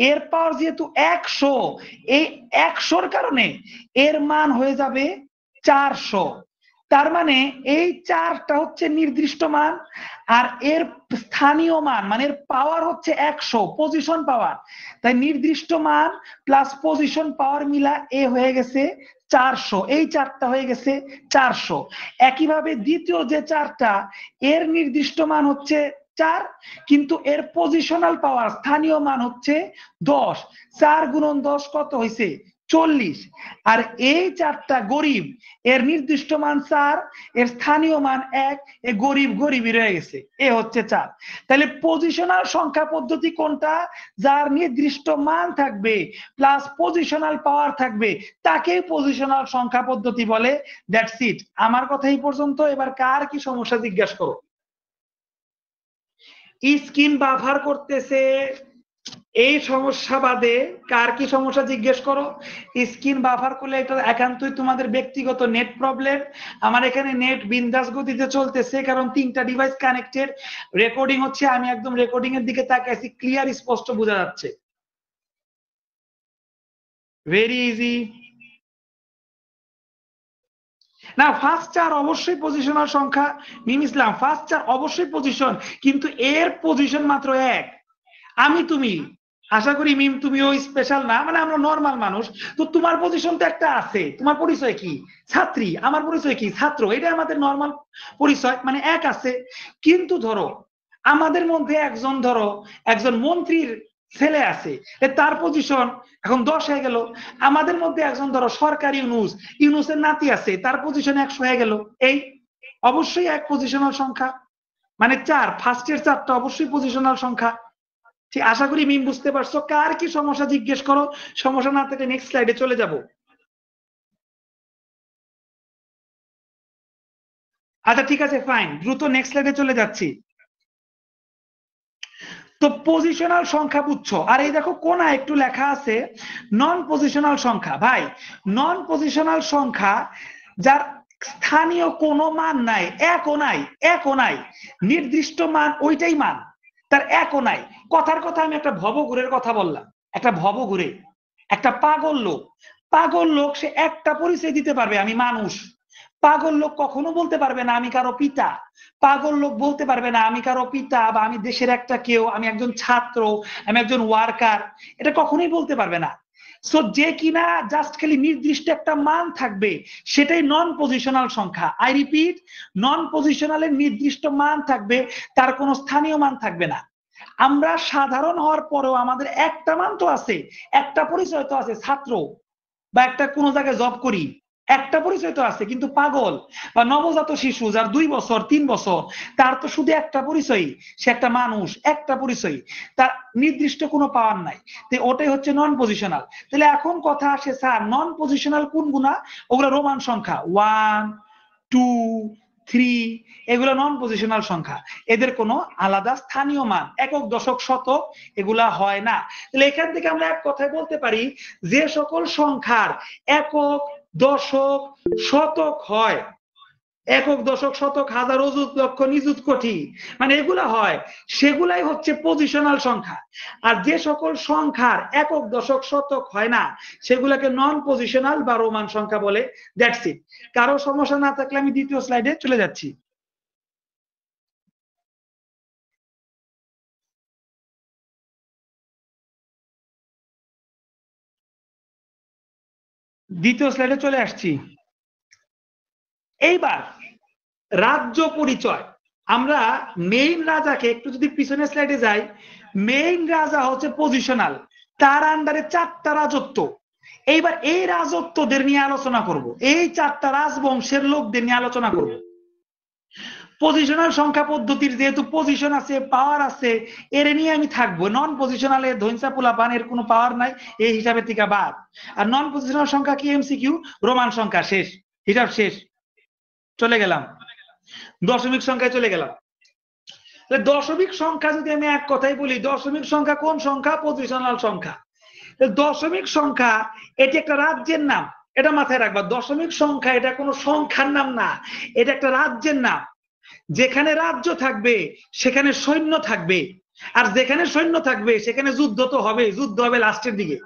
এর পাওয়ার যেহেতু 100, এই 100-র কারণে এর মান হয়ে যাবে 400। তার মানে এই 4টা হচ্ছে নির্দিষ্ট মান, আর এর স্থানীয় মান মানে এর পাওয়ার হচ্ছে 100, পজিশন পাওয়ার। তাই নির্দিষ্ট মান প্লাস পজিশন পাওয়ার মিলা এ হয়ে গেছে 400। এই 4টা হয়ে গেছে 400। একইভাবে দ্বিতীয় যে 4টা, এর নির্দিষ্ট মান হচ্ছে 4, কিন্তু এর পজিশনাল পাওয়ার স্থানীয় মান হচ্ছে 10। 4 গুণন 10 কত হয়েছে? 40। আর এই 4টা গরিব, এর নির্দিষ্ট মান 4, এর স্থানীয় মান 1, এ গরিব গরিবই রয়ে গেছে, এ হচ্ছে 4। তাহলে পজিশনাল সংখ্যা পদ্ধতি কোনটা? যার নির্দিষ্ট মান থাকবে প্লাস পজিশনাল পাওয়ার থাকবে, তাকে পজিশনাল সংখ্যা পদ্ধতি বলে। That's it. আমার কথা এই পর্যন্ত। এবার কার কি সমস্যা জিজ্ঞাসা করো। স্ক্রিন বাফার করতেছে, এই সমস্যা বাদে কার কি সমস্যা জিজ্ঞেস করো। স্ক্রিন বাফার করলে এটা একান্তই তোমাদের ব্যক্তিগত নেট প্রবলেম। আমার এখানে নেট বিন্দাস গতিতে চলতেছে, কারণ 3টা ডিভাইস কানেক্টেড, রেকর্ডিং হচ্ছে, আমি একদম রেকর্ডিং এর দিকে তাকিয়েছি, ক্লিয়ার স্পষ্ট বোঝা যাচ্ছে। Very easy. না, ফার্স্ট 4 অবশ্যই পজিশনাল সংখ্যা। মিম ইসলাম, ফার্স্ট 4 অবশ্যই পজিশন, কিন্তু এর পজিশন মাত্র 1। আমি তুমি, আশা করি মিম তুমিও স্পেশাল না, মানে আমরা নরমাল মানুষ। তো তোমার পজিশন তো একটা আছে, তোমার পরিচয় কি? ছাত্রী। আমার পরিচয় কি? ছাত্র। এটা আমাদের নরমাল পরিচয়, মানে 1 আছে। কিন্তু ধরো আমাদের মধ্যে একজন, ধরো একজন মন্ত্রীর ছেলে আছে, তার পজিশন এখন 10 হয়ে গেল। আমাদের মধ্যে একজন ধরো সরকারি ইউনুসের নাতি আছে, তার পজিশন 100 হয়ে গেল। এই অবশ্যই 1 পজিশনাল সংখ্যা, মানে 4, ফার্স্টের 4টা অবশ্যই পজিশনাল সংখ্যা। ঠিক, আশা করি মিম বুঝতে পারছো। কার কি সমস্যা জিজ্ঞেস করো, সমস্যা না থাকলে নেক্সট স্লাইডে চলে যাব। আচ্ছা ঠিক আছে, ফাইন, দ্রুত নেক্সট স্লাইডে চলে যাচ্ছি। তো পজিশনাল সংখ্যা বুঝছো। আর এই দেখো কোনায় একটু লেখা আছে নন পজিশনাল সংখ্যা। ভাই, নন পজিশনাল সংখ্যা যার স্থানীয় কোনো মান নাই, একও নাই, একও নাই, নির্দিষ্ট মান ওইটাই মান, তার একও নাই। কথার কথা আমি একটা ভবঘুরের কথা বললাম। একটা ভবঘুরে, একটা পাগল লোক, পাগল লোক সে একটা পরিচয় দিতে পারবে, আমি মানুষ। পাগল লোক কখনো বলতে পারবে না আমি কারো পিতা। পাগল লোক বলতে পারবে না আমি কারো পিতা, বা আমি দেশের একটা কেউ, আমি একজন ছাত্র, আমি একজন ওয়ার্কার, এটা কখনোই বলতে পারবে না। সো যে কিনা জাস্ট খালি নির্দিষ্ট একটা মান থাকবে সেটাই নন পজিশনাল সংখ্যা। আই রিপিট, নন পজিশনালের নির্দিষ্ট মান থাকবে, তার কোনো স্থানীয় মান থাকবে না। আমরা সাধারণ হওয়ার পরেও আমাদের একটা মান তো আছে, একটা পরিচয় তো আছে, ছাত্র বা একটা কোনো জায়গায় জব করি, একটা পরিচয় তো আছে। কিন্তু পাগল বা নবজাত শিশু যার 2 বছর 3 বছর, তার তো শুধু একটা পরিচয়, সে একটা মানুষ, একটা পরিচয়, তার নির্দিষ্ট কোনো পাওয়ার নাই। তো ওটাই হচ্ছে নন পজিশনাল। তাহলে এখন কথা আসে, স্যার নন পজিশনাল কোনগুলা? ওগুলো রোমান সংখ্যা 1 2 3, এগুলো নন পজিশনাল সংখ্যা। এদের কোনো আলাদা স্থানীয় মান, একক দশক শতক এগুলা হয় না। তাহলে এখান থেকে আমরা এক কথায় বলতে পারি, যে সকল সংখ্যার একক দশক শতক হয়, একক দশক শতক হাজার অযুত লক্ষ নিযুত কোটি, মানে এগুলা হয়, সেগুলাই হচ্ছে পজিশনাল সংখ্যা। আর যে সকল সংখ্যার একক দশক শতক হয় না, সেগুলাকে নন পজিশনাল বা রোমান সংখ্যা বলে। That's it. কারো সমস্যা না থাকলে আমি দ্বিতীয় স্লাইডে চলে যাচ্ছি। দ্বিতীয় স্লাইডে চলে আসছি। এইবার রাজ্য পরিচয়। আমরা মেইন রাজাকে, একটু যদি পিছনের স্লাইডে যাই, মেইন রাজা হচ্ছে পজিশনাল, তার আন্ডারে 4টা রাজত্ব। এইবার এই রাজত্বদের নিয়ে আলোচনা করব, এই 4টা রাজবংশের লোকদের নিয়ে আলোচনা করব। পজিশনাল সংখ্যা পদ্ধতির যেহেতু পজিশন আছে, পাওয়ার আছে, এর নিয়ে আমি থাকবো। নন পজিশনালে ধৈঞ্চা পোলাপান, এর কোনো পাওয়ার নাই, এই হিসাবে থেকে বাদ। আর নন পজিশনাল সংখ্যা কি? এমসিকিউ, রোমান সংখ্যা, শেষ, হিসাব শেষ। চলে গেলাম দশমিক সংখ্যায়, চলে গেলাম। দশমিক সংখ্যা যদি আমি এক কথাই বলি, দশমিক সংখ্যা কোন সংখ্যা? পজিশনাল সংখ্যা। দশমিক সংখ্যা এটি একটা রাজ্যের নাম, এটা মাথায় রাখবা। দশমিক সংখ্যা এটা কোনো সংখ্যার নাম না, এটা একটা রাজ্যের নাম। যেখানে রাজ্য থাকবে সেখানে সৈন্য থাকবে, আর যেখানে সৈন্য থাকবে সেখানে যুদ্ধ তো হবে, যুদ্ধ হবে লাস্টের দিকে,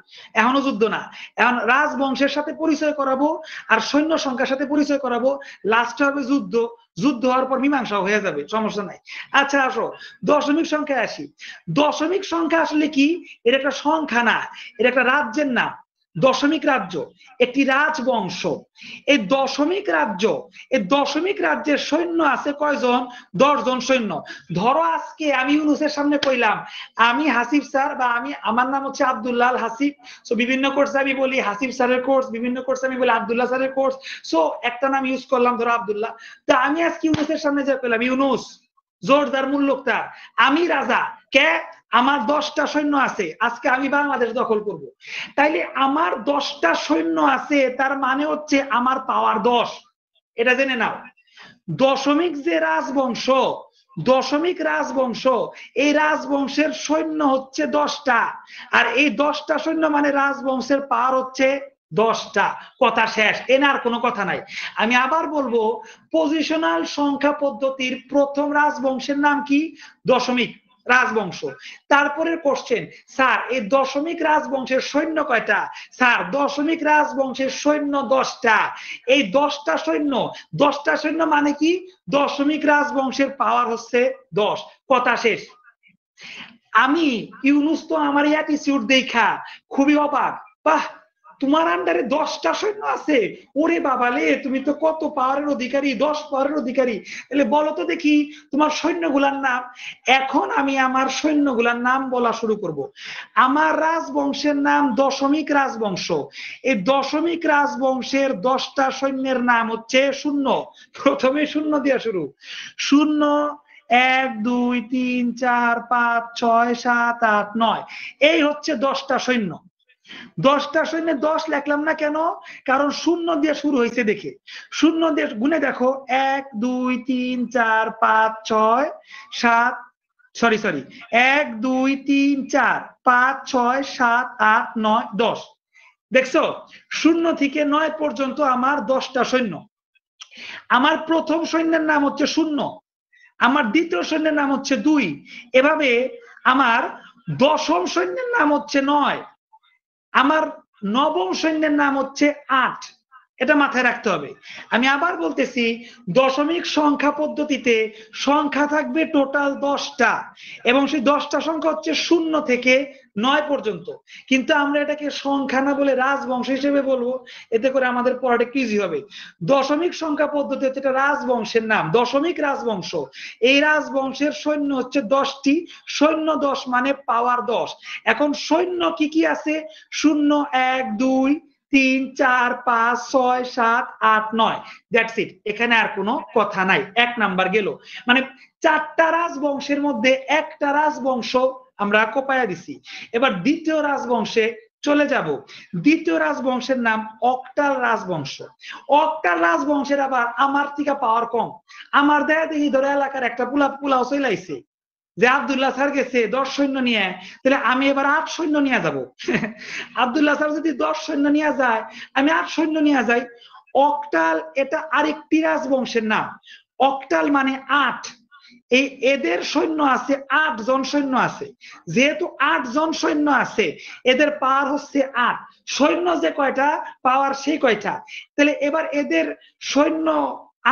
এখনো যুদ্ধ না। এখন রাজবংশের সাথে পরিচয় করাবো আর সৈন্য সংখ্যার সাথে পরিচয় করাবো, লাস্টে হবে যুদ্ধ, যুদ্ধ হওয়ার পর মীমাংসা হয়ে যাবে, সমস্যা নাই। আচ্ছা আসো দশমিক সংখ্যায় আসি। দশমিক সংখ্যা আসলে কি? এটা একটা সংখ্যা না, এটা একটা রাজ্যের নাম। দশমিক রাজ্য একটি রাজবংশ। এই দশমিক রাজ্য, এই দশমিক রাজ্যের সৈন্য আছে কয়জন? 10 জন সৈন্য। ধরো আজকে আমি ইউনুসের সামনে কইলাম আমি হাসিব স্যার, বা আমার নাম হচ্ছে আব্দুল্লাহ আল হাসিব, সো বিভিন্ন কোর্সে আমি বলি হাসিব স্যারের কোর্স, বিভিন্ন কোর্সে আমি বলি আব্দুল্লাহ স্যারের কোর্স, সো একটা নাম ইউজ করলাম, ধরো আব্দুল্লাহ। তা আমি আজকে ইউনুসের সামনে যে কইলাম ইউনুস জোরদার মুল্লুকতার, আমি রাজা, কে? আমার 10টা সৈন্য আছে, আজকে আমি বাংলাদেশ দখল করব। তাইলে আমার 10টা সৈন্য আছে, তার মানে হচ্ছে আমার পাওয়ার 10, এটা জেনে নাও। দশমিক যে রাজবংশ, দশমিক রাজবংশ, এই রাজবংশের সৈন্য হচ্ছে 10টা, আর এই 10টা সৈন্য মানে রাজবংশের পাওয়ার হচ্ছে 10টা। কথা শেষ, এনার কোনো কথা নাই। আমি আবার বলবো, পজিশনাল সংখ্যা পদ্ধতির প্রথম রাজবংশের নাম কি? দশমিক রাজবংশ। তারপরের কোশ্চেন, স্যার এই দশমিক রাজবংশের সৈন্য কয়টা? স্যার দশমিক রাজবংশের সৈন্য 10টা। এই 10টা সৈন্য, 10টা সৈন্য মানে কি? দশমিক রাজবংশের পাওয়ার হচ্ছে 10। কথা শেষ। আমি ইউনুস তো আমার অ্যাটিটিউড দেখা খুবই অবাক, বাহ তোমার আন্ডারে 10টা সৈন্য আছে, ওরে বাবালে তুমি তো কত পাওয়ারের অধিকারী, 10 পাওয়ারের অধিকারী। তাহলে বলো তো দেখি তোমার সৈন্যগুলার নাম। এখন আমি আমার সৈন্যগুলার নাম বলা শুরু করব। আমার রাজবংশের নাম দশমিক রাজবংশ। এই দশমিক রাজবংশের 10টা সৈন্যের নাম হচ্ছে শূন্য। প্রথমে শূন্য দিয়া শুরু, শূন্য 1 2 3 4 5 6 7 8 9, এই হচ্ছে 10টা সৈন্য। 10টা সৈন্যে 10 লিখলাম না কেন? কারণ শূন্য দিয়ে শুরু হয়েছে দেখে। শূন্য দিয়ে গুনে দেখো, 1 2 3 4 5 6 7, সরি 1 2 3 4 5 6 7 8 9 10। দেখছো, 0 থেকে 9 পর্যন্ত আমার 10টা সৈন্য। আমার প্রথম সৈন্যের নাম হচ্ছে 0, আমার দ্বিতীয় সৈন্যের নাম হচ্ছে 2, এভাবে আমার দশম সৈন্যের নাম হচ্ছে 9, আমার নবম সৈন্যের নাম হচ্ছে 8। এটা মাথায় রাখতে হবে। আমি আবার বলতেছি, দশমিক সংখ্যা পদ্ধতিতে সংখ্যা থাকবে টোটাল 10টা, এবং সেই 10টা সংখ্যা হচ্ছে 0 থেকে 9 পর্যন্ত, কিন্তু আমরা এটাকে সংখ্যা না বলে রাজবংশ হিসেবে বলবো, এতে করে আমাদের পড়াটা ইজি হবে। দশমিক সংখ্যা পদ্ধতি হচ্ছে এটা রাজবংশের নাম, দশমিক রাজবংশ। এই রাজবংশের সৈন্য হচ্ছে 10টি, সৈন্য 10 মানে পাওয়ার 10। এখন সৈন্য কি কি আছে? 0 1 2 3 4 5 6 7 8 9, দ্যাটস ইট। এখানে আর কোনো কথা নাই, 1 নাম্বার গেল। মানে 4টা রাজবংশের মধ্যে একটা রাজবংশ আমরা কোপায়া দিছি। এবার দ্বিতীয় রাজবংশে চলে যাব। দ্বিতীয় রাজবংশের নাম অক্টাল রাজবংশ। অক্টাল রাজবংশের আবার আমার থেকে পাওয়ার কম। আমার দেয়া দেখি ধরে এলাকার একটা পোলাও চলাইছে যে আব্দুল্লাহ স্যার গেছে 10 সৈন্য নিয়ে, তাহলে আমি এবার 8 সৈন্য নিয়ে যাব। আব্দুল্লাহ স্যার যদি 10 সৈন্য নিয়ে যায়, আমি 8 সৈন্য নিয়ে যাই। অক্টাল এটা আরেকটি রাজবংশের নাম। অক্টাল মানে 8। এই এদের সৈন্য আছে 8 জন সৈন্য আছে। যেহেতু 8 জন সৈন্য আছে, এদের পাওয়ার হচ্ছে 8। সৈন্য যে কয়টা, পাওয়ার সেই কয়টা। তাহলে এবার এদের সৈন্য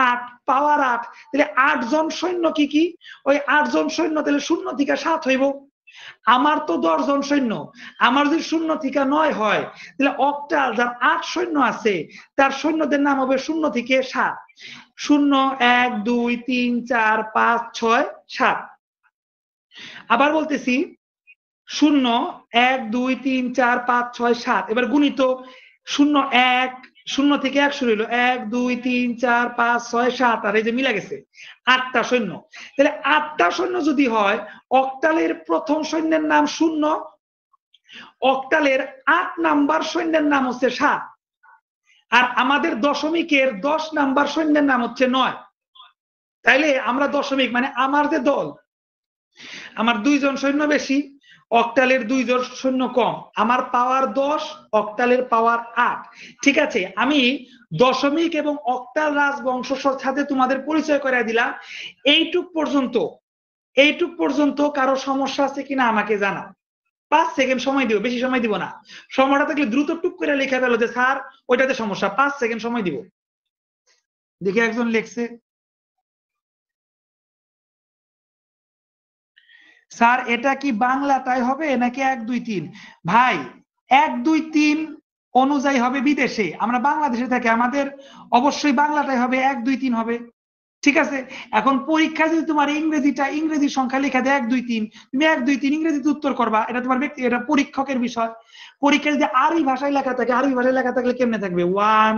8, পাওয়ার 8, তাহলে 8 জন সৈন্য কি কি? ওই 8 জন সৈন্য তাহলে 0 থেকে 7 হইব। আমার তো 10 জন সৈন্য, আমার যদি 0 থেকে 9 হয়, তাহলে অক্টাল যার 8 সৈন্য আছে তার সৈন্যদের নাম হবে 0 থেকে 7। 0 1 2 3 4 5 6 7। আবার বলতেছি 0 1 2 3 4 5 6 7। এবার গুণিত 0 1, 0 থেকে 1 শুরু হলো 1 2 3 4 5 6 7, আর এই যে মিলা গেছে 8টা সৈন্য। তাহলে 8টা সৈন্য যদি হয়, অক্টালের প্রথম সৈন্যের নাম 0, অক্টালের 8 নাম্বার সৈন্যের নাম হচ্ছে 7, আর আমাদের দশমিকের 10 নাম্বার সৈন্যের নাম হচ্ছে 9। তাইলে আমরা দশমিক মানে আমার যে দল, আমার 2 জন সৈন্য বেশি, অক্টালের 2 জন সৈন্য কম, আমার পাওয়ার 10, অক্টালের পাওয়ার 8। ঠিক আছে, আমি দশমিক এবং অক্টাল রাজবংশের সাথে তোমাদের পরিচয় করে দিলাম। এইটুক পর্যন্ত কারো সমস্যা আছে কিনা আমাকে জানাও। 5 সেকেন্ড সময় দিব, বেশি সময় দিব না। সময়টা থাকলে দ্রুত টুক করে লেখা ফেলো যে স্যার ওইটাতে সমস্যা, 5 সেকেন্ড সময় দিব। দেখি একজন লিখছে, স্যার এটা কি বাংলাটাই হবে নাকি 1 2 3? ভাই 1 2 3 অনুযায়ী হবে বিদেশে, আমরা বাংলাদেশে থাকি, আমাদের অবশ্যই বাংলাটাই হবে, 1 2 3 হবে। ঠিক আছে, এখন পরীক্ষা যদি তোমার ইংরেজি সংখ্যা লেখা দেয় 1 2 3, তুমি 1 2 3 ইংরেজিতে উত্তর করবা, এটা তোমার ব্যক্তি, এটা পরীক্ষকের বিষয়। পরীক্ষা যদি আরবি ভাষায় লেখা থাকে, আরবি ভাষায় লেখা থাকলে কেমনে থাকবে 1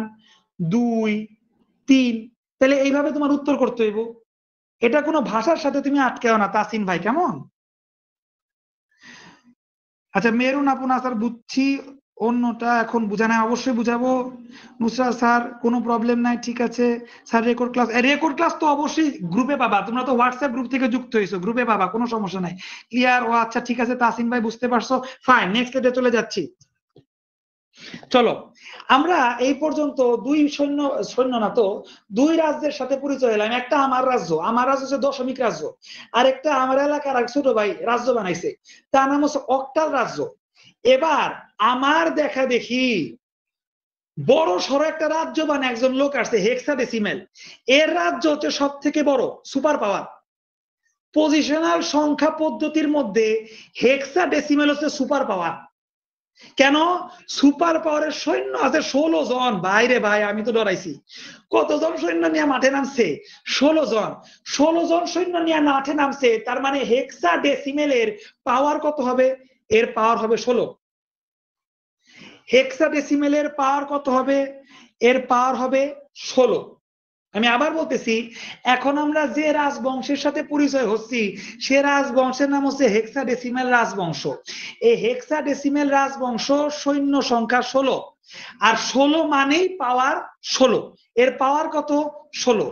2 3, তাহলে এইভাবে তোমার উত্তর করতে হইব। এটা কোনো ভাষার সাথে তুমি আটকেও না তাসিন ভাই, কেমন? আচ্ছা মেরুন আপু, না স্যার বুঝছি, অন্যটা এখন বুঝা নাই, অবশ্যই বুঝাবো। নুসরাত স্যার কোনো প্রবলেম নাই, ঠিক আছে স্যার। রেকর্ড ক্লাস তো অবশ্যই গ্রুপে পাবা, তোমরা তো হোয়াটসঅ্যাপ গ্রুপ থেকে যুক্ত হয়েছো, গ্রুপে পাবা, কোনো সমস্যা নাই। ক্লিয়ার? ও আচ্ছা ঠিক আছে তাসিন ভাই, বুঝতে পারছো, ফাইন। নেক্সট ডে চলে যাচ্ছি। চলো আমরা এই পর্যন্ত 2 সৈন্য না তো 2 রাজ্যের সাথে পরিচয় হলাম। একটা আমার রাজ্য হচ্ছে দশমিক রাজ্য, আর একটা আমার এলাকার এক ছোট ভাই রাজ্য বানাইছে, তার নাম হচ্ছে অক্টাল রাজ্য। এবার আমার দেখা দেখি বড় সড়ো একটা রাজ্য বানায় একজন লোক আসছে, হেক্সাডেসিমেল। এর রাজ্য হচ্ছে সব থেকে বড় সুপার পাওয়ার। পজিশনাল সংখ্যা পদ্ধতির মধ্যে হেক্সাডেসিমেল হচ্ছে সুপার পাওয়ার। কেন? সুপার পাওয়ারের সৈন্য আছে 16 জন। ভাইরে ভাই, আমি তো ডরাইছি। কতজন সৈন্য নিয়ে মাঠে নামছে? 16 জন। 16 জন সৈন্য নিয়ে মাঠে নামছে, তার মানে হেক্সাডেসিমেলের পাওয়ার কত হবে? এর পাওয়ার হবে 16। হেক্সাডেসিমেলের পাওয়ার কত হবে? এর পাওয়ার হবে 16। আমি আবার বলতেছি, এখন আমরা যে রাজবংশের সাথে পরিচয় হচ্ছি, সে রাজবংশের নাম হচ্ছে হেক্সাডেসিমেল রাজবংশ। এই হেক্সাডেসিমেল রাজবংশ সৈন্য সংখ্যা 16, আর 16 মানেই পাওয়ার 16। এর পাওয়ার কত? 16।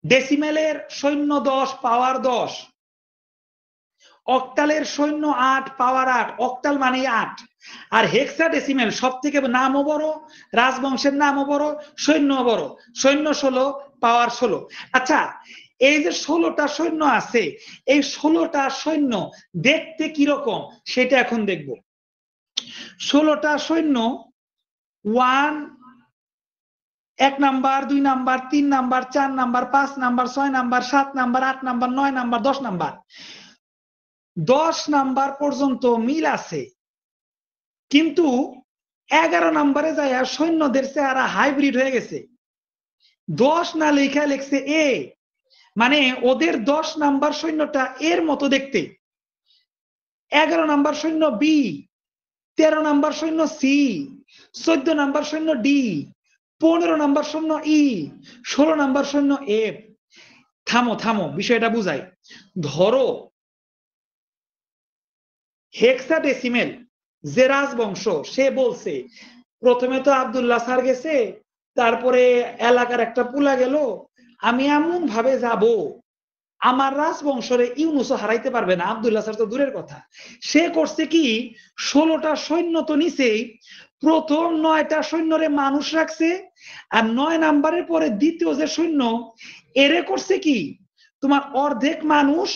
ডেসিমেলের সৈন্য 10, পাওয়ার 10। অক্টালের সৈন্য 8, পাওয়ার 8। অক্টাল মানেই 8। আর হেক্সাডেসিমেল সব থেকে নামও বড়, রাজবংশের নামও বড়, সৈন্যও বড়। সৈন্য 16, পাওয়ার 16। আচ্ছা, এই যে 16টা সৈন্য আছে, এই 16টা সৈন্য দেখতে কিরকম সেটা এখন দেখব। 16টা সৈন্য 1 number, 2 number, 3 number, 4 number, 5 number, 6 number, 7 number, 8 number, 9 number, 10 number. 10 number পর্যন্ত মিল আছে। কিন্তু 11 নম্বরে যায় সৈন্যদের চেহারা হাইব্রিড হয়ে গেছে। 10 না লেখা লিখছে এ, মানে ওদের 10 নাম্বার সৈন্যটা এর মতো দেখতে, 11 নাম্বার সৈন্য বি, 13 নাম্বার সৈন্য সি, 14 নাম্বার সৈন্য ডি, 15 নাম্বার সৈন্য ই, 16 নাম্বার সৈন্য এফ। থামো থামো, বিষয়টা বুঝাই। ধরো হেক্সাডেসিমেল যে রাজবংশ, সে বলছে প্রথমে তো আব্দুল্লাহ স্যার গেছে, তারপরে এলাকার একটা পুলা গেল, আমি এমন ভাবে যাব আমার রাজবংশরে ইউনুসও হারাইতে পারবে না, আব্দুল্লাহ স্যার তো দূরের কথা। সে করছে কি, 16টা সৈন্য তো নিচেই, প্রথম 9টা সৈন্যরে মানুষ রাখছে, আর 9 নাম্বারের পরে দ্বিতীয় যে সৈন্য এরে করছে কি, তোমার অর্ধেক মানুষ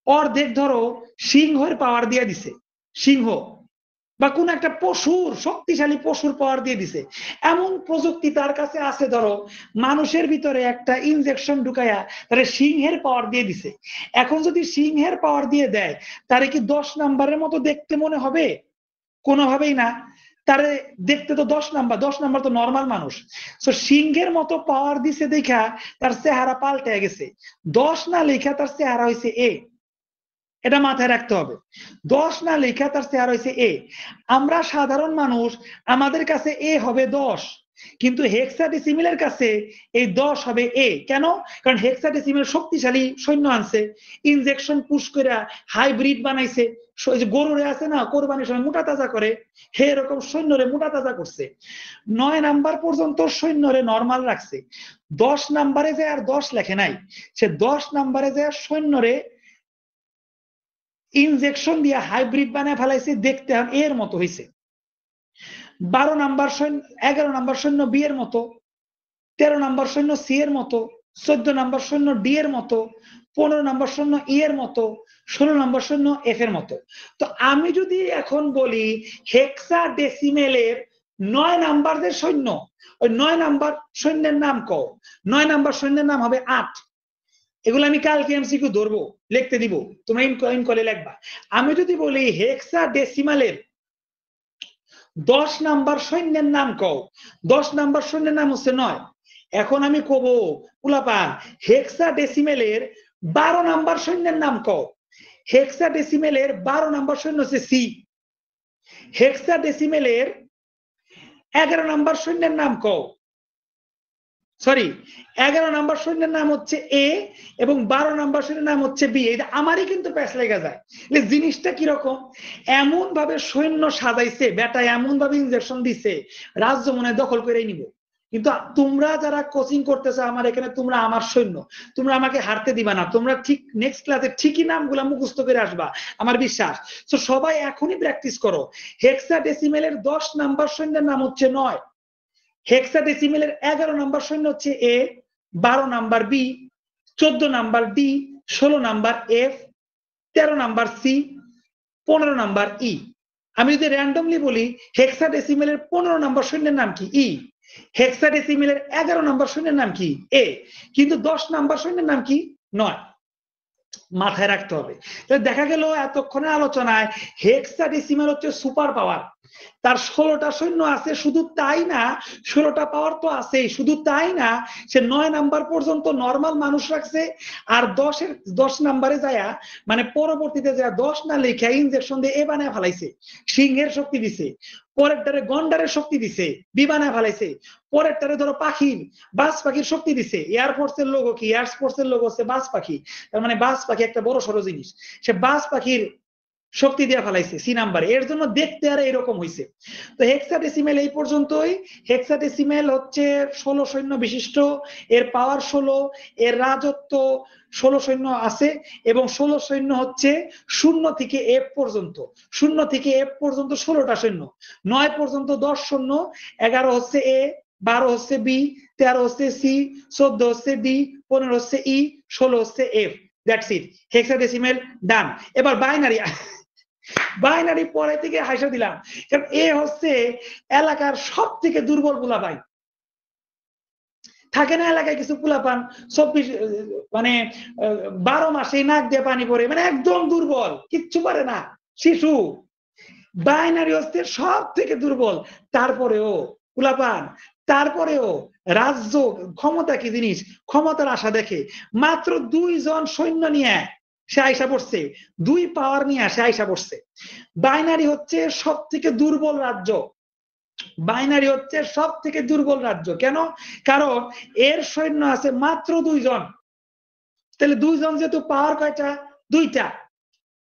অর্ধেক ধরো সিংহের পাওয়ার দিয়ে দিছে, সিংহ বা কোন একটা পশুর, শক্তিশালী পশুর পাওয়ার দিয়ে দিছে। এমন প্রযুক্তি তার কাছে আছে, ধরো মানুষের ভিতরে একটা ইনজেকশন ঢুকাইয়া তারে সিংহের পাওয়ার দিয়ে দিছে। এখন যদি সিংহের পাওয়ার দিয়ে দেয়, তারে কি 10 নাম্বারের মতো দেখতে মনে হবে? কোনোভাবেই না। তারে দেখতে তো 10 নাম্বার, 10 নাম্বার তো নর্মাল মানুষ। তো সিংহের মতো পাওয়ার দিছে দেখা তার চেহারা পাল্টে গেছে। 10 না লেখা তার চেহারা হয়েছে এ, এটা মাথায় রাখতে হবে। 10 না লেখা তার চেহারা হয়েছে এ। আমরা সাধারণ মানুষ, আমাদের কাছে এ হবে 10, কিন্তু হেক্সাডেসিমেলের কাছে এই 10 হবে এ। কেন? কারণ হেক্সাডেসিমেল শক্তিশালী সৈন্য আনছে, ইনজেকশন পুশ করে হাইব্রিড বানাইছে। গরুরে আছে না, কোরবানির সময় মোটা তাজা করে, হে এরকম সৈন্যরে মোটা তাজা করছে। 9 নাম্বার পর্যন্ত সৈন্যরে নর্মাল রাখছে। 10 নাম্বারে যে আর 10 লেখে নাই, সে 10 নাম্বারে যে সৈন্যরে ইনজেকশন দিয়ে হাইব্রিড বানায় ফেলাইছে, দেখতে এর মতো হয়েছে। 12 নাম্বার সৈন্য, 11 নাম্বার সৈন্য বি এর মতো, 13 নাম্বার সৈন্য সি এর মতো, 14 নাম্বার সৈন্য ডি এর মতো, 15 নাম্বার সৈন্য ই এর মতো, 16 নাম্বার সৈন্য এফ এর মতো। তো আমি যদি এখন বলি হেক্সাডেসিমেলের 9 নাম্বার যে সৈন্য, ওই 9 নাম্বার সৈন্যের নাম কও। 9 নাম্বার সৈন্যের নাম হবে 8। এগুলো আমি কালকে এমসিকিউ ধরবো, লিখতে দিব, তোমরা ইন করে লিখবা। আমি যদি বলি হেক্সাডেসিমালের 10 নাম্বার সৈন্যের নাম কও, 10 নাম্বার সৈন্যের নাম হচ্ছে 9। এখন আমি কব পুলাপান হেক্সাডেসিমেলের 12 নাম্বার সৈন্যের নাম কও। হেক্সাডেসিমেলের 12 নাম্বার সৈন্য হচ্ছে সি। হেক্সাডেসিমেলের 11 নাম্বার সৈন্যের নাম কও। সরি, 11 নাম্বার সৈন্যের নাম হচ্ছে এ এবং 12 নাম্বার সৈন্যের নাম হচ্ছে বি। এটা আমারই কিন্তু প্যাচ লেগে যায়। জিনিসটা কিরকম, এমন ভাবে সৈন্য সাজাইছে বেটা, এমন ভাবে ইনজেকশন দিছে, রাজ্য মনে দখল করে নিব। কিন্তু তোমরা যারা কোচিং করতেছো আমার এখানে, তোমরা আমার সৈন্য, তোমরা আমাকে হারতে দিবা না। তোমরা ঠিক নেক্সট ক্লাসে ঠিকই নামগুলো মুখস্থ করে আসবা, আমার বিশ্বাস। তো সবাই এখনই প্র্যাকটিস করো। হেক্সাডেসিমেলের 10 নাম্বার সৈন্যের নাম হচ্ছে 9, হেক্সাডেসিমেলের 11 নাম্বার সৈন্য হচ্ছে A, 12 number B, 14 number D, 16 number F, 13 number C, 15 number E. আমি যদি র্যান্ডমলি বলি হেক্সাডেসিমেলের 15 নাম্বার সৈন্যের নাম কি? ই। হেক্সাডেসিমেলের 11 নাম্বার সৈন্যের নাম কি? এ। কিন্তু 10 নাম্বার সৈন্যের নাম কি? 9। মাথায় রাখতে হবে। দেখা গেল এতক্ষণের আলোচনায় হেক্সাডেসিমেল হচ্ছে সুপার পাওয়ার, তার 16টা সৈন্য আছে। শুধু তাই না, 16টা পাওয়ার তো আছেই, শুধু তাই না, সে 9 নাম্বার পর্যন্ত নর্মাল মানুষ রাখছে, আর 10 নাম্বারে যায়া, মানে পরবর্তীতে যা 10 না লেখা ইনজেকশন দিয়ে এ বানায় ফেলাইছে, সিংহের শক্তি দিছে। পরেরটারে গন্ডারের শক্তি দিছে, বিমানে ফেলাইছে। পরেরটারে ধরো পাখির, বাজ পাখির শক্তি দিছে। এয়ারফোর্সের লোগো কি? এয়ারফোর্সের লোগো হচ্ছে বাজ পাখি, তার মানে বাজ পাখি একটা বড় সড়ো জিনিস, সে বাজ পাখির শক্তি দিয়ে ফেলাইছে সি নাম্বারে, এর জন্য দেখতে আর এরকম হয়েছে। তো হেক্সাডেসিমেল এই পর্যন্তই। হেক্সাডেসিমেল হচ্ছে 16 সৈন্য বিশিষ্ট, এর পাওয়ার 16, এর রাজত্ব 16 সৈন্য আছে, এবং 16 সৈন্য হচ্ছে 0 থেকে এফ পর্যন্ত, 0 থেকে এফ পর্যন্ত 16টা সৈন্য, 9 পর্যন্ত 10 সৈন্য, 11 হচ্ছে এ, 12 হচ্ছে বি, 13 হচ্ছে সি, 14 হচ্ছে ডি, 15 হচ্ছে ই, 16 হচ্ছে এফ। দ্যাটস ইট, হেক্সাডেসিমেল ডান। এবার বাইনারি, বাইনারি পরে থেকে হাসা দিলাম, কারণ এ হচ্ছে এলাকার সব থেকে দুর্বল পোলাপান। থাকে না এলাকায় কিছু পোলাপান 24 মানে 12 মাসে নাক দিয়ে পানি পড়ে, মানে একদম দুর্বল, কিচ্ছু পারে না, শিশু। বাইনারি হচ্ছে সব থেকে দুর্বল, তারপরেও কুলাপান, তারপরেও রাজ্য ক্ষমতা কি জিনিস, ক্ষমতার আশা দেখে মাত্র 2 জন সৈন্য নিয়ে সে আইসা পড়ছে, 2 পাওয়ার নিয়ে সে আইসা পড়ছে। বাইনারি হচ্ছে সব থেকে দুর্বল রাজ্য, বাইনারি হচ্ছে সব থেকে দুর্বল রাজ্য। কেন? কারণ এর সৈন্য আছে মাত্র 2 জন। তাহলে 2 জন যেহেতু পাওয়ার কয়টা? 2টা।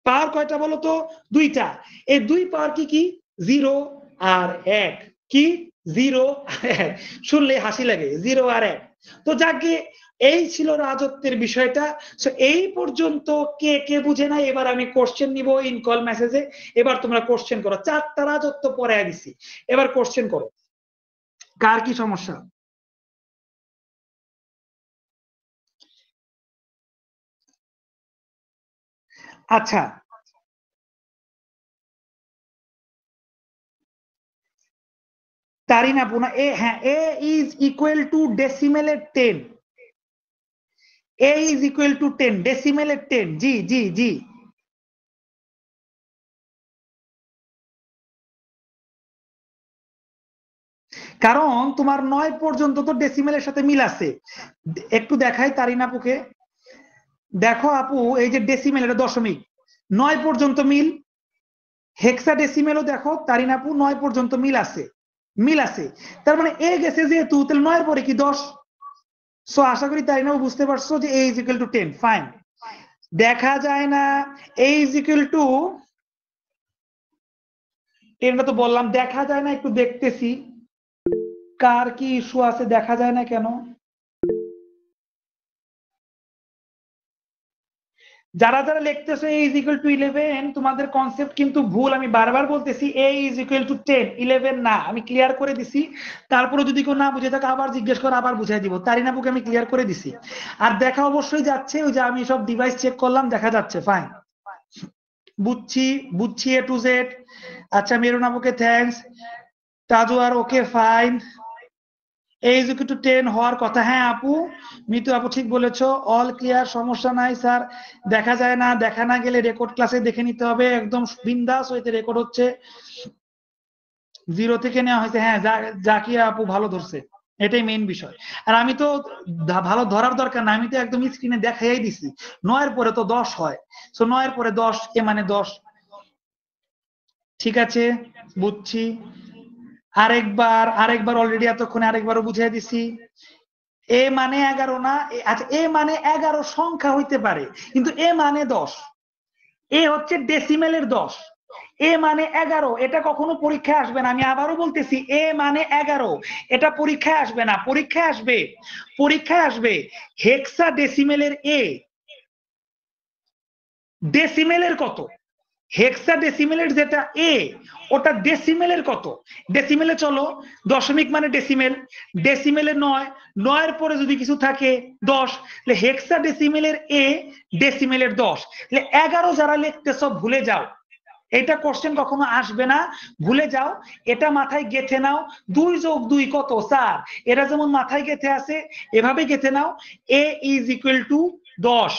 পাওয়ার কয়টা বলো তো? 2টা। এই 2 পাওয়ার কি কি? 0 আর 1। কি? 0 আর 1। শুনলে হাসি লাগে, 0 আর 1। তো যাকে এই ছিল রাজত্বের বিষয়টা। সো এই পর্যন্ত কে কে বুঝে নাই? এবার আমি কোশ্চেন নিব ইন কল মেসেজে। এবার তোমরা কোশ্চেন করো। 4টা রাজত্ব পরে দিছি, এবার কোশ্চেন করো। কার কি সমস্যা? আচ্ছা, তারিনা পুনা এ, হ্যাঁ, এ ইজ ইকুয়াল টু ডেসিমেলের 10। এ ইজ ইকুয়াল টু 10, ডেসিমেলের 10। জি জি জি। কারণ তোমার 9 পর্যন্ত তো ডেসিমেলের সাথে মিল আছে। একটু দেখাই তারিন আপুকে। দেখো আপু, এই যে ডেসিমেল, এটা দশমিক, 9 পর্যন্ত মিল। হেক্সা ডেসিমেলও দেখো তারিন আপু, 9 পর্যন্ত মিল আছে, মিল আছে। তার মানে এ গেছে যেহেতু, তাহলে 9 এর পরে কি 10। সো আশা করি তারিন আপু বুঝতে পারছো যে এ ইজ ইকুয়াল টু 10। ফাইন। দেখা যায় না, এ ইজ ইকুয়াল টু 10টা তো বললাম। দেখা যায় না, একটু দেখতেছি কার কি ইস্যু আছে, দেখা যায় না কেন। যারা যারা লিখতেছো a is equal to 11, তোমাদের কনসেপ্ট কিন্তু ভুল। আমি বারবার বলতেছি a is equal to 10, 11 না। আমি ক্লিয়ার করে দিছি। তারপরে যদি কেউ না বুঝে থাকে আবার জিজ্ঞেস করে, আবার বুঝাই দিব। তারিনা বুকে আমি ক্লিয়ার করে দিছি। আর দেখা অবশ্যই যাচ্ছে, ওই যে আমি সব ডিভাইস চেক করলাম, দেখা যাচ্ছে। ফাইন, বুঝছি বুঝছি এ টু জেড। আচ্ছা, মেরুন আপুকে থ্যাঙ্কস। তাজু আর ওকে, ফাইন। এই ইজ ইকুয়াল টু 10 হওয়ার কথা। হ্যাঁ আপু, মিতু আপু ঠিক বলেছো, অল ক্লিয়ার, সমস্যা নাই স্যার। দেখা যায় না, দেখা না গেলে রেকর্ড ক্লাসে দেখে নিতে হবে। একদম বিন্দাস হইতে রেকর্ড হচ্ছে, 0 থেকে নেওয়া হয়েছে। হ্যাঁ, জাকিয়া আপু ভালো ধরছে, এটাই মেইন বিষয়। আর আমি তো ভালো ধরার দরকার না, আমি তো একদম স্ক্রিনে দেখাই দিছি। 9 এর পরে তো 10 হয়। সো 9 এর পরে 10, এ মানে 10। ঠিক আছে, বুঝছি। আরেকবার আরেকবার অলরেডি এতক্ষণে আরেকবারও বুঝিয়ে দিছি। এ মানে 11 না। আচ্ছা, এ মানে 11 সংখ্যা হইতে পারে, কিন্তু এ মানে 10। এ হচ্ছে ডেসিমেলের 10। এ মানে 11, এটা কখনো পরীক্ষায় আসবে না। আমি আবারও বলতেছি, এ মানে 11, এটা পরীক্ষায় আসবে না। পরীক্ষায় আসবে, পরীক্ষায় আসবে হেক্সা ডেসিমেলের এ। ডেসিমেলের কত? হেক্সা ডেসিমেলের যেটা এ, ওটা ডেসিমেলের কত? ডেসিমেলে চলো, দশমিক মানে ডেসিমেল। ডেসিমেলে 9, 9 এর পরে যদি কিছু থাকে 10, তাহলে হেক্সা ডেসিমেলের এ, ডেসিমেলের 10। তাহলে 11 যারা লিখতেছ ভুলে যাও, এটা কোশ্চেন কখনো আসবে না, ভুলে যাও। এটা মাথায় গেঁথে নাও। 2 যোগ 2 কত স্যার? এটা যেমন মাথায় গেঁথে আছে, এভাবে গেঁথে নাও। এ ইজ ইকুয়াল টু 10,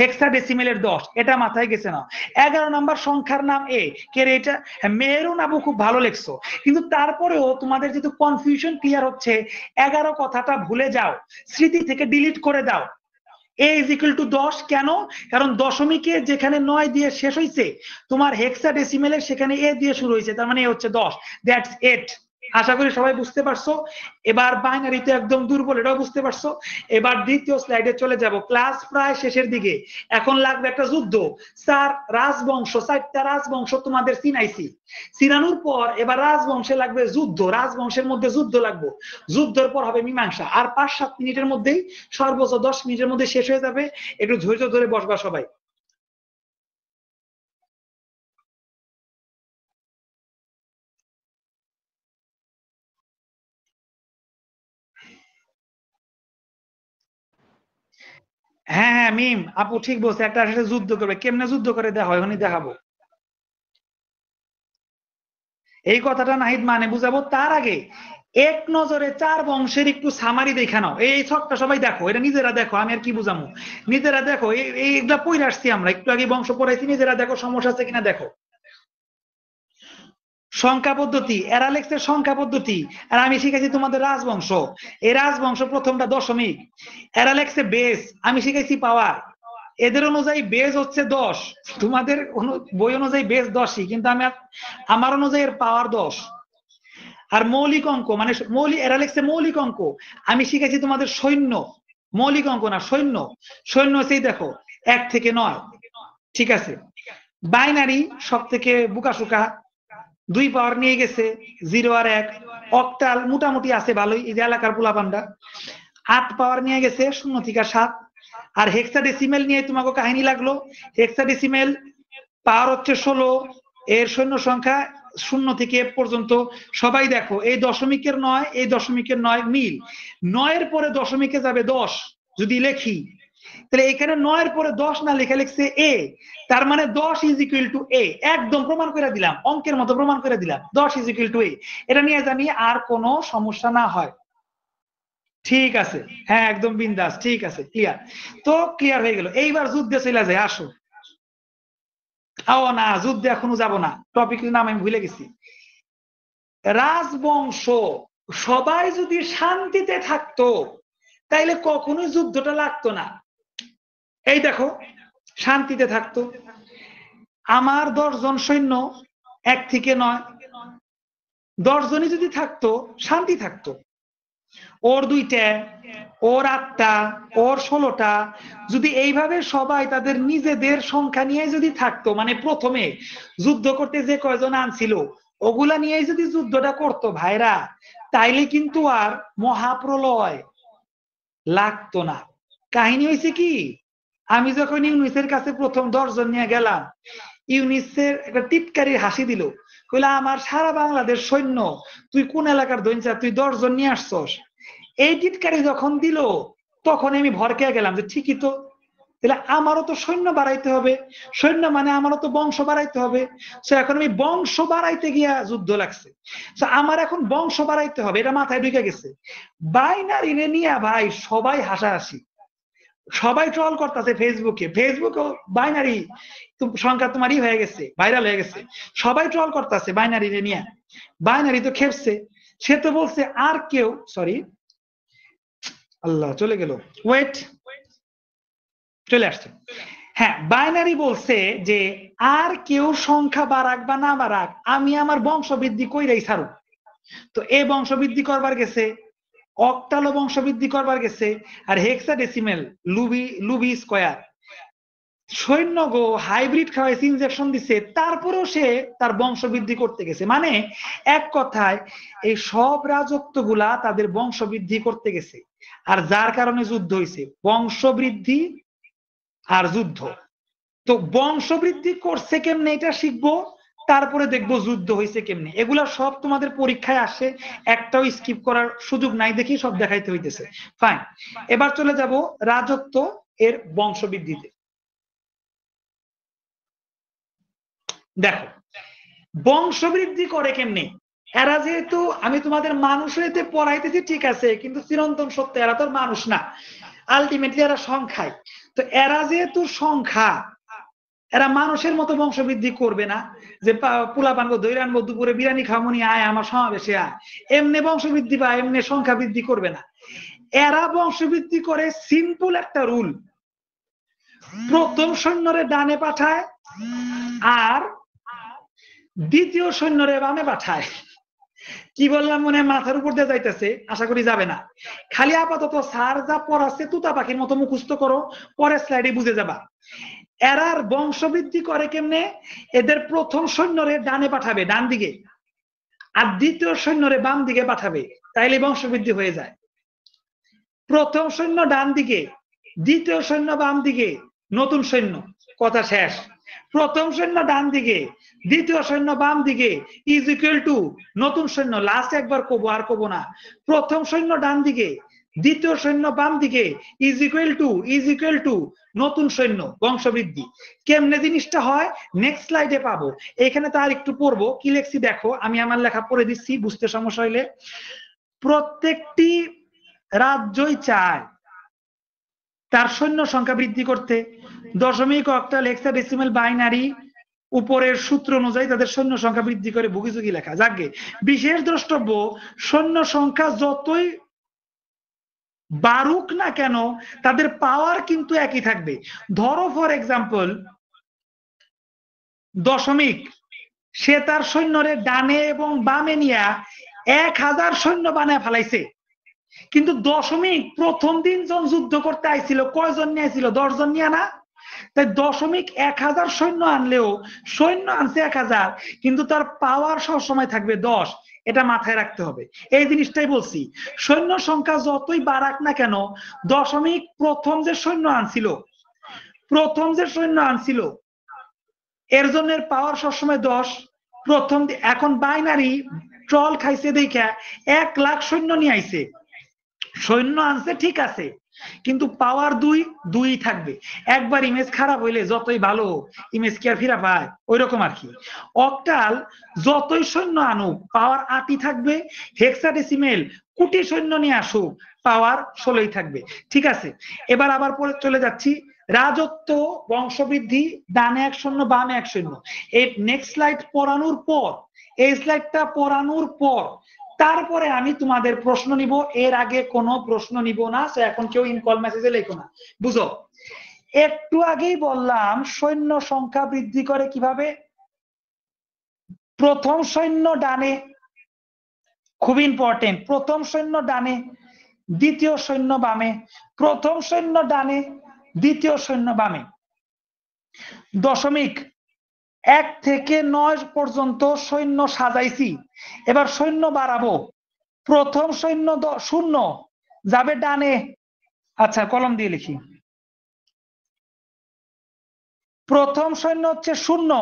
হেক্সাডেসিমেলের 10, এটা মাথায় গেছে না। 11 নাম্বার সংখ্যার নাম এ। কে রে এটা? মেহেরুন আপু, খুব ভালো লেখছো। কিন্তু তারপরেও তোমাদের যেহেতু কনফিউশন ক্লিয়ার হচ্ছে, 11 কথাটা ভুলে যাও, স্মৃতি থেকে ডিলিট করে দাও। এ ইজ ইকুয়াল টু 10 কেন? কারণ দশমিকে যেখানে 9 দিয়ে শেষ হয়েছে, তোমার হেক্সাডেসিমেলের সেখানে এ দিয়ে শুরু হয়েছে, তার মানে এ হচ্ছে 10। That's it. আশা করি সবাই বুঝতে পারছো। এবার বাইনারিতে একদম দুর্বল, এটাও বুঝতে পারছো। এবার দ্বিতীয় স্লাইডে চলে যাব। ক্লাস প্রায় শেষের দিকে, এখন লাগবে একটা যুদ্ধ। স্যার, রাজবংশ, 4টা রাজবংশ তোমাদের চিনাইছি, চিনানোর পর এবার রাজবংশে লাগবে যুদ্ধ। রাজবংশের মধ্যে যুদ্ধ লাগবে, যুদ্ধের পর হবে মীমাংসা। আর 5-7 মিনিটের মধ্যেই, সর্বোচ্চ 10 মিনিটের মধ্যে শেষ হয়ে যাবে। একটু ধৈর্য ধরে বসবা সবাই। হ্যাঁ হ্যাঁ, মিম আপু ঠিক বলছে, একটা সাথে যুদ্ধ করবে। কেমনে যুদ্ধ করে দেখা হয়, দেখাবো। এই কথাটা নাহিদ মানে বুঝাবো, তার আগে এক নজরে 4 বংশের একটু সামারি দেখা নাও। এই ছকটা সবাই দেখো, এটা নিজেরা দেখো, আমি আর কি বুঝামো। নিজেরা দেখো, এইগুলা পড়ে আসছি আমরা, একটু আগে বংশ পড়াইছি, নিজেরা দেখো সমস্যা আছে কিনা দেখো। সংখ্যা পদ্ধতি, এরা লেখছে সংখ্যা পদ্ধতি, আর আমি শিখাইছি তোমাদের রাজবংশ। এই রাজবংশ প্রথমটা দশমিক, এরা লেখছে বেস, আমি শিখাইছি পাওয়ার। এদের অনুযায়ী বেস হচ্ছে 10, তোমাদের বই অনুযায়ী বেস 10ই, কিন্তু আমি আমার অনুযায়ী এর পাওয়ার 10। আর মৌলিক অঙ্ক মানে এরা লেখছে মৌলিক অঙ্ক, আমি শিখাইছি তোমাদের সৈন্য, মৌলিক অঙ্ক না সৈন্য। সৈন্য সেই দেখো 1 থেকে 9, ঠিক আছে। বাইনারি সব থেকে বুকাসুকা, 2 পাওয়ার নিয়ে গেছে 0 আর 1। অক্টাল মোটামুটি আছে ভালোই, এই যে এলাকার পোলাপান্ডা। 8 পাওয়ার নিয়ে গেছে 0 থেকে 7। আর হেক্সাডেসিমেল নিয়ে তোমাকে কাহিনী লাগলো। হেক্সাডেসিমেল পাওয়ার হচ্ছে 16, এর সৈন্য সংখ্যা 0 থেকে পর্যন্ত। সবাই দেখো এই দশমিকের 9, এই দশমিকের 9 মিল, 9 পরে দশমিকে যাবে 10 যদি লেখি, তাহলে এখানে 9 পরে 10 না লেখা লিখছে এ, তার মানে 10 ইজ ইকুয়াল টু এ। একদম প্রমাণ করে দিলাম, অঙ্কের মতো প্রমাণ করে দিলাম 10 ইজ ইকুয়াল টু এ। এটা নিয়ে জানি আর কোনো সমস্যা না হয়। ঠিক আছে, হ্যাঁ একদম বিন্দাস, ঠিক আছে ক্লিয়ার। তো ক্লিয়ার হয়ে গেল, এইবার যুদ্ধে চলে যায়, আসো। না যুদ্ধে এখনো যাব না, টপিকের নাম আমি ভুলে গেছি। রাজবংশ সবাই যদি শান্তিতে থাকতো তাইলে কখনোই যুদ্ধটা লাগতো না। এই দেখো শান্তিতে থাকতো, আমার 10 জন সৈন্য 1 থেকে 9, 10 জনই যদি থাকতো শান্তি থাকতো। ওর 2টা, ওর 8টা, ওর 16টা, যদি এইভাবে সবাই তাদের নিজেদের সংখ্যা নিয়ে যদি থাকতো, মানে প্রথমে যুদ্ধ করতে যে কয়জন আনছিল ওগুলা নিয়ে যদি যুদ্ধটা করতো ভাইরা, তাইলে কিন্তু আর মহাপ্রলয় লাগতো না। কাহিনী হয়েছে কি, আমি যখন ইউনিসের কাছে প্রথম 10 জন নিয়ে গেলাম, ইউনিসের একটা টিটকারির হাসি দিল, কইলা আমার সারা বাংলাদেশ সৈন্য, তুই কোন এলাকার দৈনচা, তুই 10 জন নিয়ে আসছস। এই টিটকারি যখন দিল তখন আমি ভরকে গেলাম যে ঠিকই তো, তাহলে আমারও তো সৈন্য বাড়াইতে হবে, সৈন্য মানে আমারও তো বংশ বাড়াইতে হবে। সো এখন আমি বংশ বাড়াইতে গিয়া যুদ্ধ লাগছে, সো আমার এখন বংশ বাড়াইতে হবে, এটা মাথায় ঢুকে গেছে। বাইনারি রে নিয়ে ভাই সবাই হাসাহাসি, সবাই ট্রল করতেছে ফেসবুকে, ফেসবুকে বাইনারি সংখ্যা তোমারই হয়ে গেছে, ভাইরাল হয়ে গেছে, সবাই ট্রল করতেছে বাইনারি রে নিয়ে। বাইনারি তো খেপছে, সে তো বলছে আর কেউ, সরি আল্লাহ চলে গেল, ওয়েট চলে আসছে। হ্যাঁ বাইনারি বলছে যে আর কেউ সংখ্যা বাড়াক বা না বাড়াক, আমি আমার বংশবৃদ্ধি কইরাই ছাড়ু। তো এই বংশবৃদ্ধি করবার গেছে, অক্টালো বংশবৃদ্ধি করবার গেছে, আর হেক্সাডেসিমেল লুবি স্কয়ার সৈন্য গো হাইব্রিড খাওয়াইছে, ইনজেকশন দিছে, তারপরেও সে তার বংশবৃদ্ধি করতে গেছে। মানে এক কথায় এই সব রাজত্ব গুলা তাদের বংশবৃদ্ধি করতে গেছে, আর যার কারণে যুদ্ধ হয়েছে, বংশবৃদ্ধি আর যুদ্ধ। তো বংশবৃদ্ধি করছে কেমনে এটা শিখবো, তারপরে দেখবো যুদ্ধ হয়েছে কেমনে। এগুলা সব তোমাদের পরীক্ষায় আসে, একটাও স্কিপ করার সুযোগ নাই, দেখি সব দেখাইতে হইতেছে। ফাইন, এবার চলে যাব রাজত্ব এর বংশবৃদ্ধিতে। দেখো বংশবৃদ্ধি করে কেমনে, এরা যেহেতু, আমি তোমাদের মানুষ হইতে পড়াইতেছি ঠিক আছে, কিন্তু চিরন্তন সত্য এরা তো মানুষ না, আলটিমেটলি এরা সংখ্যায়। তো এরা যেহেতু সংখ্যা, এরা মানুষের মতো বংশবৃদ্ধি করবে না, যে পোলা পানবো দই আনবো দুপুরে বিরিয়ানি খামনি আয় আমার সমাবেশে আয়, এমনি বংশবৃদ্ধি বা এমনি সংখ্যা বৃদ্ধি করবে না। এরা বংশবৃদ্ধি করে সিম্পল একটা রুল, প্রথম সৈন্যরে ডানে পাঠায় আর দ্বিতীয় সৈন্যরে বামে পাঠায়। কি বললাম মনে মাথার উপর দিয়ে যাইতেছে, আশা করি যাবে না। খালি আপাতত স্যার যা পড়াচ্ছে তুতা পাখির মতো মুখস্থ করো, পরের স্লাইডে বুঝে যাবা। এরার বংশবৃদ্ধি করে কেমনে, এদের প্রথম সৈন্যরে ডানে পাঠাবে ডান দিকে, আর দ্বিতীয় সৈন্যরে বাম দিকে পাঠাবে, তাইলে বংশবৃদ্ধি হয়ে যায়। প্রথম সৈন্য ডান দিকে, দ্বিতীয় সৈন্য বাম দিকে, নতুন সৈন্য, কথা শেষ। প্রথম সৈন্য ডান দিকে, দ্বিতীয় সৈন্য বাম দিকে, ইজ ইকুয়াল টু নতুন সৈন্য। লাস্ট একবার কব, আর কব না। প্রথম সৈন্য ডান দিকে, দ্বিতীয় সৈন্য বাম দিকে, ইজ ইকুয়াল টু নতুন সৈন্য, বংশবৃদ্ধি। কেমনে জিনিসটা হয় নেক্সট স্লাইডে পাবো, এখানে তো আর একটু পড়বো। কি লেখছি দেখো, আমি আমার লেখা পড়ে দিচ্ছি, বুঝতে সমস্যা হইলে। প্রত্যেকটি রাজ্যই চায় তার সৈন্য সংখ্যা বৃদ্ধি করতে, দশমিক, অক্টাল, হেক্সাডেসিমাল, বাইনারি উপরের সূত্র অনুযায়ী তাদের সৈন্য সংখ্যা বৃদ্ধি করে ভুগিচুগি লেখা। যাকে বিশেষ দ্রষ্টব্য, সৈন্য সংখ্যা যতই বাড়ুক না কেন তাদের পাওয়ার কিন্তু একই থাকবে। ধরো ফর এক্সাম্পল দশমিক, সে তার সৈন্যরে ডানে এবং বামে নিয়ে 1000 সৈন্য বানায় ফেলাইছে, কিন্তু দশমিক প্রথম দিন যখন যুদ্ধ করতে আইছিল কয়জন নিয়ে আইছিল? 10 জন নিয়ে না? তাই দশমিক 1000 সৈন্য আনলেও সৈন্য আনছে 1000, কিন্তু তার পাওয়ার সবসময় থাকবে 10। এটা মাথায় রাখতে হবে। এই জিনিসটাই বলছি, সৈন্য সংখ্যা যতই বাড়াক না কেন দশমিক প্রথম যে সৈন্য আনছিল এর জন্য পাওয়ার সবসময় 10। প্রথম এখন বাইনারি ট্রল খাইছে দেখা 1 লাখ সৈন্য নিয়ে আইছে, সৈন্য আনছে ঠিক আছে, কিন্তু পাওয়ার 2 থাকবে। একবার ইমেজ খারাপ হইলে যতই ভালো ইমেজ কি আর ফিরা পায়? ওই রকম আর কি। অক্টাল যতই সৈন্য আনুক পাওয়ার 8ই থাকবে, হেক্সাডেসিমেল কোটি সৈন্য নিয়ে আসুক পাওয়ার 16ই থাকবে। ঠিক আছে, এবার আবার পরে চলে যাচ্ছি। রাজত্ব, বংশবৃদ্ধি, ডানে 1 সৈন্য বামে 1 সৈন্য। এই নেক্সট স্লাইড পড়ানোর পর, এই স্লাইডটা পড়ানোর পর তারপরে আমি তোমাদের প্রশ্ন নিব। এর আগে কোনো প্রশ্ন নিব না। এখন কেউ ইনকল মেসেজে লেখো না, বুঝো? একটু আগেই বললাম সৈন্য সংখ্যা বৃদ্ধি করে কিভাবে। প্রথম সৈন্য ডানে, খুব ইম্পর্টেন্ট, প্রথম সৈন্য ডানে, দ্বিতীয় সৈন্য বামে, প্রথম সৈন্য ডানে, দ্বিতীয় সৈন্য বামে। দশমিক 1 থেকে 9 পর্যন্ত সৈন্য সাজাইছি, এবার সৈন্য বাড়াবো। প্রথম সৈন্য 0 যাবে ডানে, আচ্ছা কলম দিয়ে লিখি। প্রথম সৈন্য হচ্ছে 0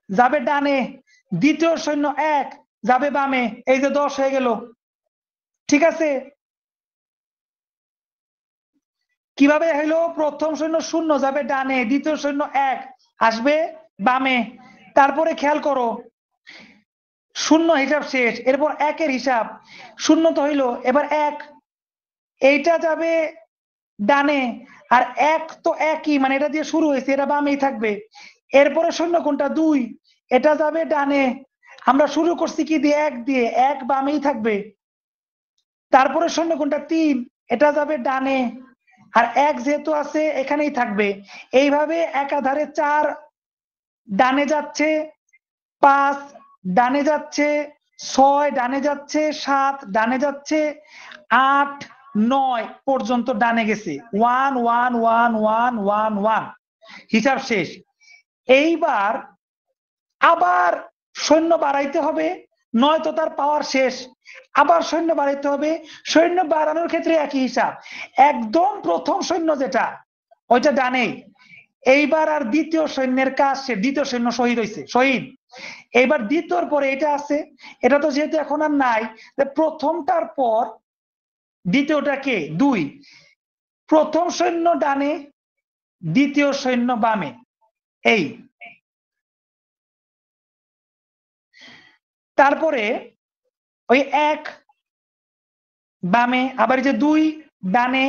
যাবে ডানে, দ্বিতীয় সৈন্য 1 যাবে বামে। এই যে 10 হয়ে গেল। ঠিক আছে, কিভাবে হইলো? প্রথম সৈন্য 0 যাবে ডানে, দ্বিতীয় সৈন্য 1 আসবে বামে। তারপরে খেয়াল করো 0 হিসাব শেষ, এরপর 1 হিসাব। 0 তো হইলো, এবার 1, এইটা যাবে ডানে, আর 1 তো একই, মানে এটা দিয়ে শুরু হয়েছে, এটা বামেই থাকবে। এরপরে সৈন্য কোনটা? 2, এটা যাবে ডানে। আমরা শুরু করছি কি দিয়ে? 1 দিয়ে, 1 বামেই থাকবে। তারপরে সৈন্য কোনটা? 3, এটা যাবে ডানে, আর 1 যেহেতু আছে এখানেই থাকবে। এইভাবে একাধারে 4 ডানে যাচ্ছে, 5 ডানে যাচ্ছে, 6 ডানে যাচ্ছে, 7 ডানে যাচ্ছে, 8 9 পর্যন্ত ডানে গেছে। 1 1 1 1 1 1 হিসাব শেষ। এইবার আবার সৈন্য বাড়াইতে হবে, নয়তো তার পাওয়ার শেষ। আবার সৈন্য বাড়াইতে হবে, সৈন্য বাড়ানোর ক্ষেত্রে একই হিসাব। একদম প্রথম সৈন্য যেটা ওইটা ডানে। এইবার আর দ্বিতীয় সৈন্যের কাজ সে, দ্বিতীয় সৈন্য শহীদ হয়েছে, শহীদ। এইবার দ্বিতীয়র পরে এটা আছে, এটা তো যেহেতু এখন আর নাই, প্রথমটার পর দ্বিতীয়টা কে? 2। প্রথম সৈন্য ডানে, দ্বিতীয় সৈন্য বামে। এই তারপরে ওই 1 বামে, আবার যে 2 ডানে,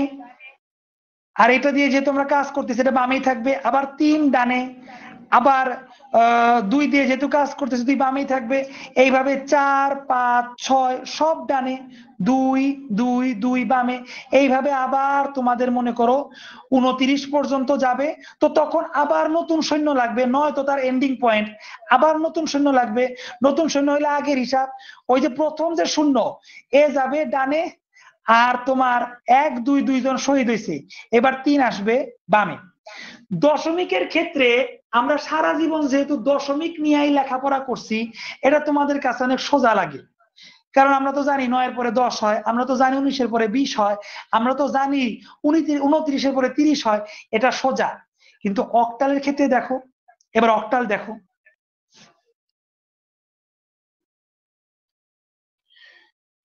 আর এটা দিয়ে যে তোমরা কাজ করতেছে এটা বামেই থাকবে। আবার 3 ডানে, আবার 2 দিয়ে যেহেতু কাজ করতেছে 2 বামেই থাকবে। এইভাবে 4 5 6 সব ডানে, 2 2 2 বামে। এইভাবে আবার তোমাদের মনে করো 29 পর্যন্ত যাবে। তো তখন আবার নতুন সৈন্য লাগবে, নয় তো তার এন্ডিং পয়েন্ট। আবার নতুন সৈন্য লাগবে, নতুন সৈন্য হইলে আগের হিসাব। ওই যে প্রথম যে 0 এ যাবে ডানে, আর তোমার 1 2 2 জন শহীদ হয়েছে, এবার 3 আসবে বামে। দশমিকের ক্ষেত্রে আমরা সারা জীবন যেহেতু দশমিক নিয়েই লেখাপড়া করছি, এটা তোমাদের কাছে অনেক সোজা লাগে। কারণ আমরা তো জানি 9 এর পরে 10 হয়, আমরা তো জানি 19 এর পরে 20 হয়, আমরা তো জানি 29 এর পরে 30 হয়। এটা সোজা। কিন্তু অক্টালের ক্ষেত্রে দেখো, এবার অক্টাল দেখো,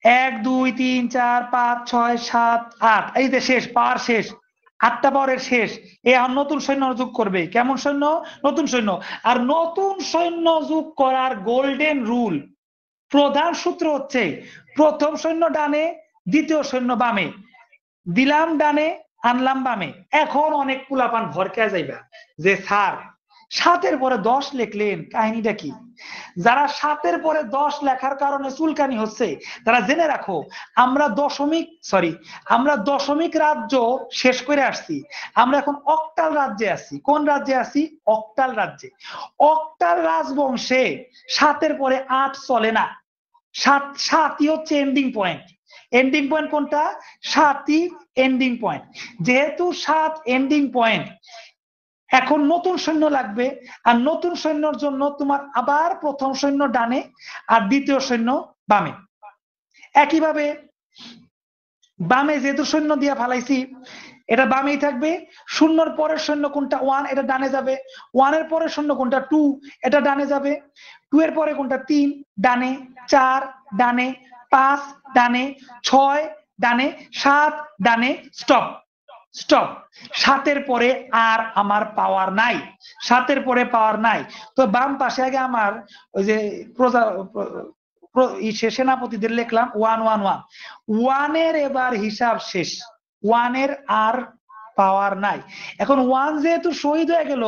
1 2 3 4 5 6 7 8, এই যে শেষ, পাওয়ার শেষ, 8টা পাওয়ারের শেষ। এখন নতুন সৈন্য যোগ করবে। কেমন সৈন্য? নতুন সৈন্য। আর নতুন সৈন্য যোগ করার গোল্ডেন রুল, প্রধান সূত্র হচ্ছে প্রথম সৈন্য ডানে, দ্বিতীয় সৈন্য বামে। দিলাম ডানে, আনলাম বামে। এখন অনেক পুলাপান ভরকে যাইবা যে স্যার 7-এর পরে 10 লিখলেন, কাহিনীটা কি? যারা 7-এর পরে 10 লেখার কারণে চুলকানি হচ্ছে তারা জেনে রাখো, আমরা দশমিক রাজ্য শেষ করে আসছি, আমরা এখন অক্টাল রাজ্যে আছি। কোন রাজ্যে আছি? অক্টাল রাজ্যে। অক্টাল রাজবংশে 7-এর পরে 8 চলে না। 7ই হচ্ছে এন্ডিং পয়েন্ট। এন্ডিং পয়েন্ট কোনটা? 7ই এন্ডিং পয়েন্ট। যেহেতু 7 এন্ডিং পয়েন্ট, এখন নতুন সৈন্য লাগবে, আর নতুন সৈন্যর জন্য তোমার আবার প্রথম সৈন্য ডানে আর দ্বিতীয় সৈন্য বামে। একইভাবে বামে যেহেতু সৈন্য দিয়ে ফালাইছি, এটা বামেই থাকবে। 0-র পরের সৈন্য কোনটা? 1, এটা ডানে যাবে। 1-এর পরের সৈন্য কোনটা? 2, এটা ডানে যাবে। 2-এর পরে কোনটা? 3, ডানে। 4, ডানে। 5, ডানে। 6, ডানে। 7, ডানে। স্টপ। 7-এর পরে আর আমার পাওয়ার নাই। 7-এর পরে পাওয়ার নাই। তো বাম পাশে আগে আমার ওই যে সেনাপতিদের লিখলাম 1 1 1। 1-এর এবার হিসাব শেষ। 1-এর আর পাওয়ার নাই। এখন 1 যেহেতু শহীদ হয়ে গেল,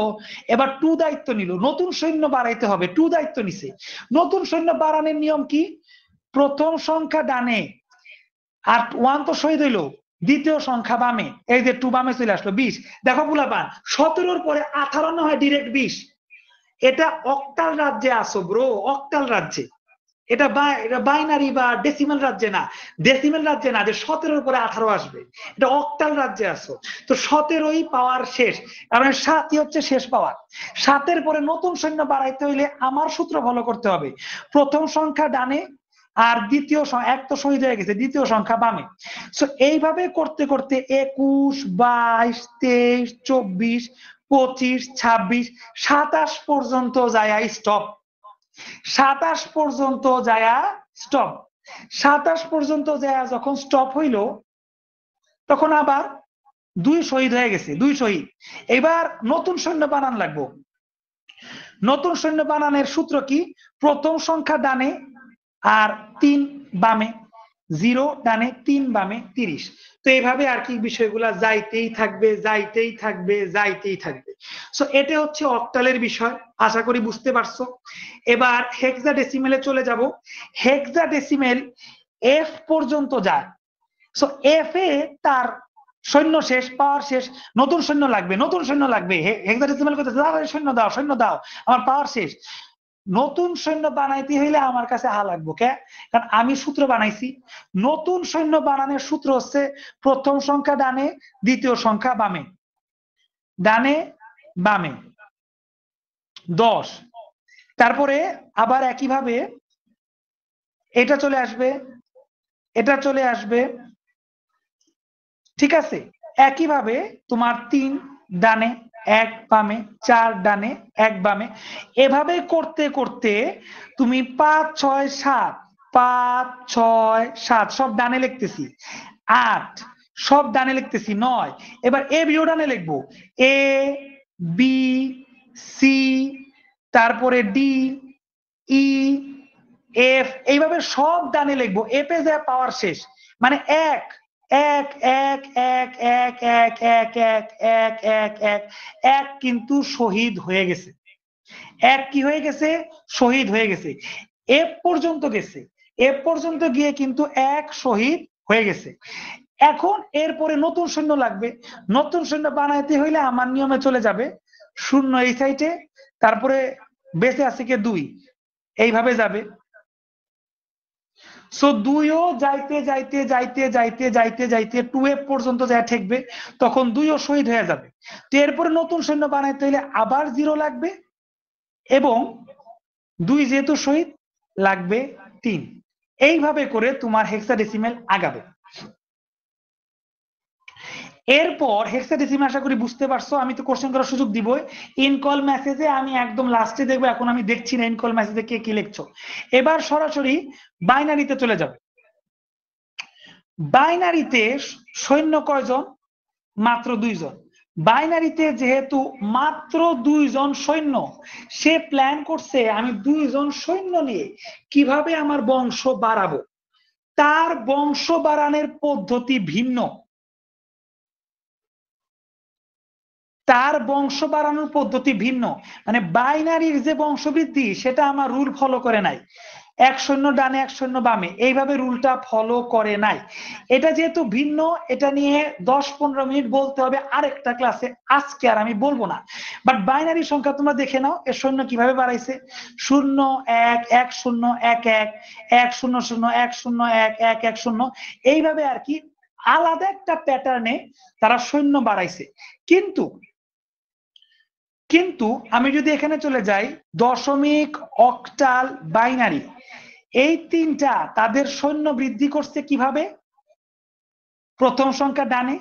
এবার 2 দায়িত্ব নিল, নতুন সৈন্য বাড়াইতে হবে। 2 দায়িত্ব নিছে। নতুন সৈন্য বাড়ানোর নিয়ম কি? প্রথম সংখ্যা ডানে, আর 1 তো শহীদ হইল, দ্বিতীয় সংখ্যা বামে। এই যে 2 বামে চলে আসলো, 20। দেখো বুলাপান, 17-র পরে 18 না হয় ডিরেক্ট 20। এটা অক্টাল রাজ্যে আসো ব্রো, অক্টাল রাজ্যে। এটা বাইনারি বা ডেসিমাল রাজ্যে না। ডেসিমাল রাজ্যে না যে 17-র পরে 18 আসবে, এটা অক্টাল রাজ্যে আসো। তো 17ই পাওয়ার শেষ, কারণ 7ই হচ্ছে শেষ পাওয়ার। 7-এর পরে নতুন সৈন্য বাড়াইতে হইলে আমার সূত্র ফলো করতে হবে। প্রথম সংখ্যা ডানে, আর দ্বিতীয় এক তো শহীদ হয়ে গেছে, দ্বিতীয় সংখ্যা বামে। সো এইভাবে করতে করতে 21, 22, 23, 24, 25, 26, 27 পর্যন্ত যায় স্টপ। 27 পর্যন্ত যায় স্টপ। 27 পর্যন্ত যায় যখন স্টপ হইল, তখন আবার 2 শহীদ হয়ে গেছে, 2 শহীদ। এবার নতুন সৈন্য বানান লাগবো। নতুন সৈন্য বানানোর সূত্র কি? প্রথম সংখ্যা ডানে আর 3 বামে। 0 ডানে, 3 বামে, 30। তো এইভাবে আর কি বিষয়গুলা যাইতেই থাকবে, যাইতেই থাকবে, যাইতেই থাকবে। সো এটা হচ্ছে অক্টালের বিষয়। আশা করি বুঝতে পারছো। এবার হেক্সাডেসিমেলে চলে যাব। হেক্সাডেসিমেল এফ পর্যন্ত যায়। সো এফ এ তার সৈন্য শেষ, পাওয়ার শেষ, নতুন সৈন্য লাগবে, নতুন সৈন্য লাগবে। হেক্সাডেসিমেল করতে সৈন্য দাও, সৈন্য দাও, আমার পাওয়ার শেষ। নতুন সৈন্য বানাইতে হইলে আমার কাছে হা লাগবো, কারণ আমি সূত্র বানাইছি। নতুন সৈন্য বানানোর সূত্র হচ্ছে প্রথম সংখ্যা ডানে, দ্বিতীয় সংখ্যা বামে। ডানে বামে 10। তারপরে আবার একইভাবে এটা চলে আসবে, এটা চলে আসবে, ঠিক আছে। একইভাবে তোমার 3 ডানে, 1 বামে, 4 ডানে, 1 বামে। এভাবে করতে করতে তুমি 5 6 7, 5 6 7 সব ডানে লিখতেছি, 8 সব ডানে লিখতেছি, 9। এবার এ বিও ডানে লিখবো, এ বি সি, তারপরে ডি ই এফ, এইভাবে সব ডানে লিখবো। এফ এ যা পাওয়ার শেষ, মানে 1 1 1 1 1 1 1 1 1 1 1 1 কিন্তু শহীদ হয়ে গেছে। 1 কি হয়ে গেছে? শহীদ হয়ে গেছে। এফ পর্যন্ত গেছে, এফ পর্যন্ত গিয়ে কিন্তু 1 শহীদ হয়ে গেছে। এখন এরপরে নতুন সৈন্য লাগবে। নতুন সৈন্য বানাইতে হইলে আমার নিয়মে চলে যাবে 0 এই সাইডে, তারপরে বেঁচে আছে কে 2, এইভাবে যাবে। সো 2ও যাইতে যাইতে যাইতে যাইতে যাইতে যাইতে 2F পর্যন্ত যায় ঠেকবে, তখন 2ও শহীদ হয়ে যাবে। তো এরপরে নতুন সৈন্য বানাইতে হইলে আবার 0 লাগবে, এবং 2 যেহেতু শহীদ লাগবে 3। এইভাবে করে তোমার হেক্সাডেসিমেল আগাবে। এরপর হেক্সাডেসিমেল আশা করি বুঝতে পারছো। আমি তো কোশ্চেন করার সুযোগ দিবই ইনকল মেসেজে, আমি একদম লাস্টে দেখবো। এখন আমি দেখছি না ইনকল মেসেজে কে কি লিখছো। এবার সরাসরি বাইনারিতে চলে যাবে। বাইনারিতে সৈন্য কয়জন? মাত্র 2 জন। বাইনারিতে যেহেতু মাত্র 2 জন সৈন্য, সে প্ল্যান করছে আমি 2 জন সৈন্য নিয়ে কিভাবে আমার বংশ বাড়াবো। তার বংশ বাড়ানোর পদ্ধতি ভিন্ন। তার বংশ বাড়ানোর পদ্ধতি ভিন্ন, মানে বাইনারির যে বংশবৃদ্ধি সেটা আমার রুল ফলো করে নাই, 1-0 ডানে 1-0 বামে এইভাবে রুলটা ফলো করে নাই। এটা যেহেতু ভিন্ন, এটা নিয়ে 10-15 মিনিট বলতে হবে আরেকটা ক্লাসে, আজকে আর আমি বলবো না। বাট বাইনারি সংখ্যা তোমরা দেখে নাও, এর শূন্য কিভাবে বাড়াইছে, 0-1-1-0-1-1, 1-0-0-1-0-1-1-1-0, এইভাবে আর কি আলাদা একটা প্যাটার্নে তারা শূন্য বাড়াইছে। কিন্তু আমি যদি এখানে চলে যাই, দশমিক, অক্টাল, বাইনারি, এই তিনটা তাদের সৈন্য বৃদ্ধি করছে কিভাবে, প্রথম সংখ্যা ডানে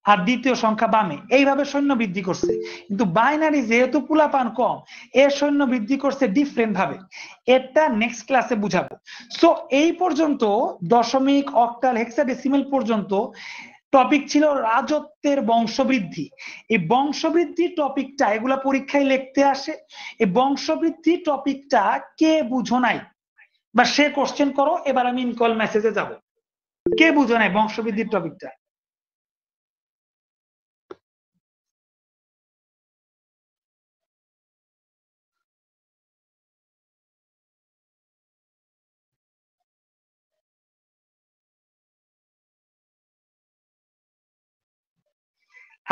আর দ্বিতীয় সংখ্যা বামে, এইভাবে সৈন্য বৃদ্ধি করছে। কিন্তু বাইনারি যেহেতু পুলাপান কম, এর সৈন্য বৃদ্ধি করছে ডিফারেন্ট ভাবে, এটা নেক্সট ক্লাসে বুঝাবো। সো এই পর্যন্ত দশমিক, অক্টাল, হেক্সাডেসিমেল পর্যন্ত টপিক ছিল রাজত্বের বংশবৃদ্ধি। এই বংশবৃদ্ধি টপিকটা এগুলা পরীক্ষায় লিখতে আসে, এই বংশবৃদ্ধি টপিকটা কে বুঝো নাই বা সে কোশ্চেন করো, এবার আমি ইনকল মেসেজে যাব, কে বুঝো নাই বংশবৃদ্ধির টপিকটা?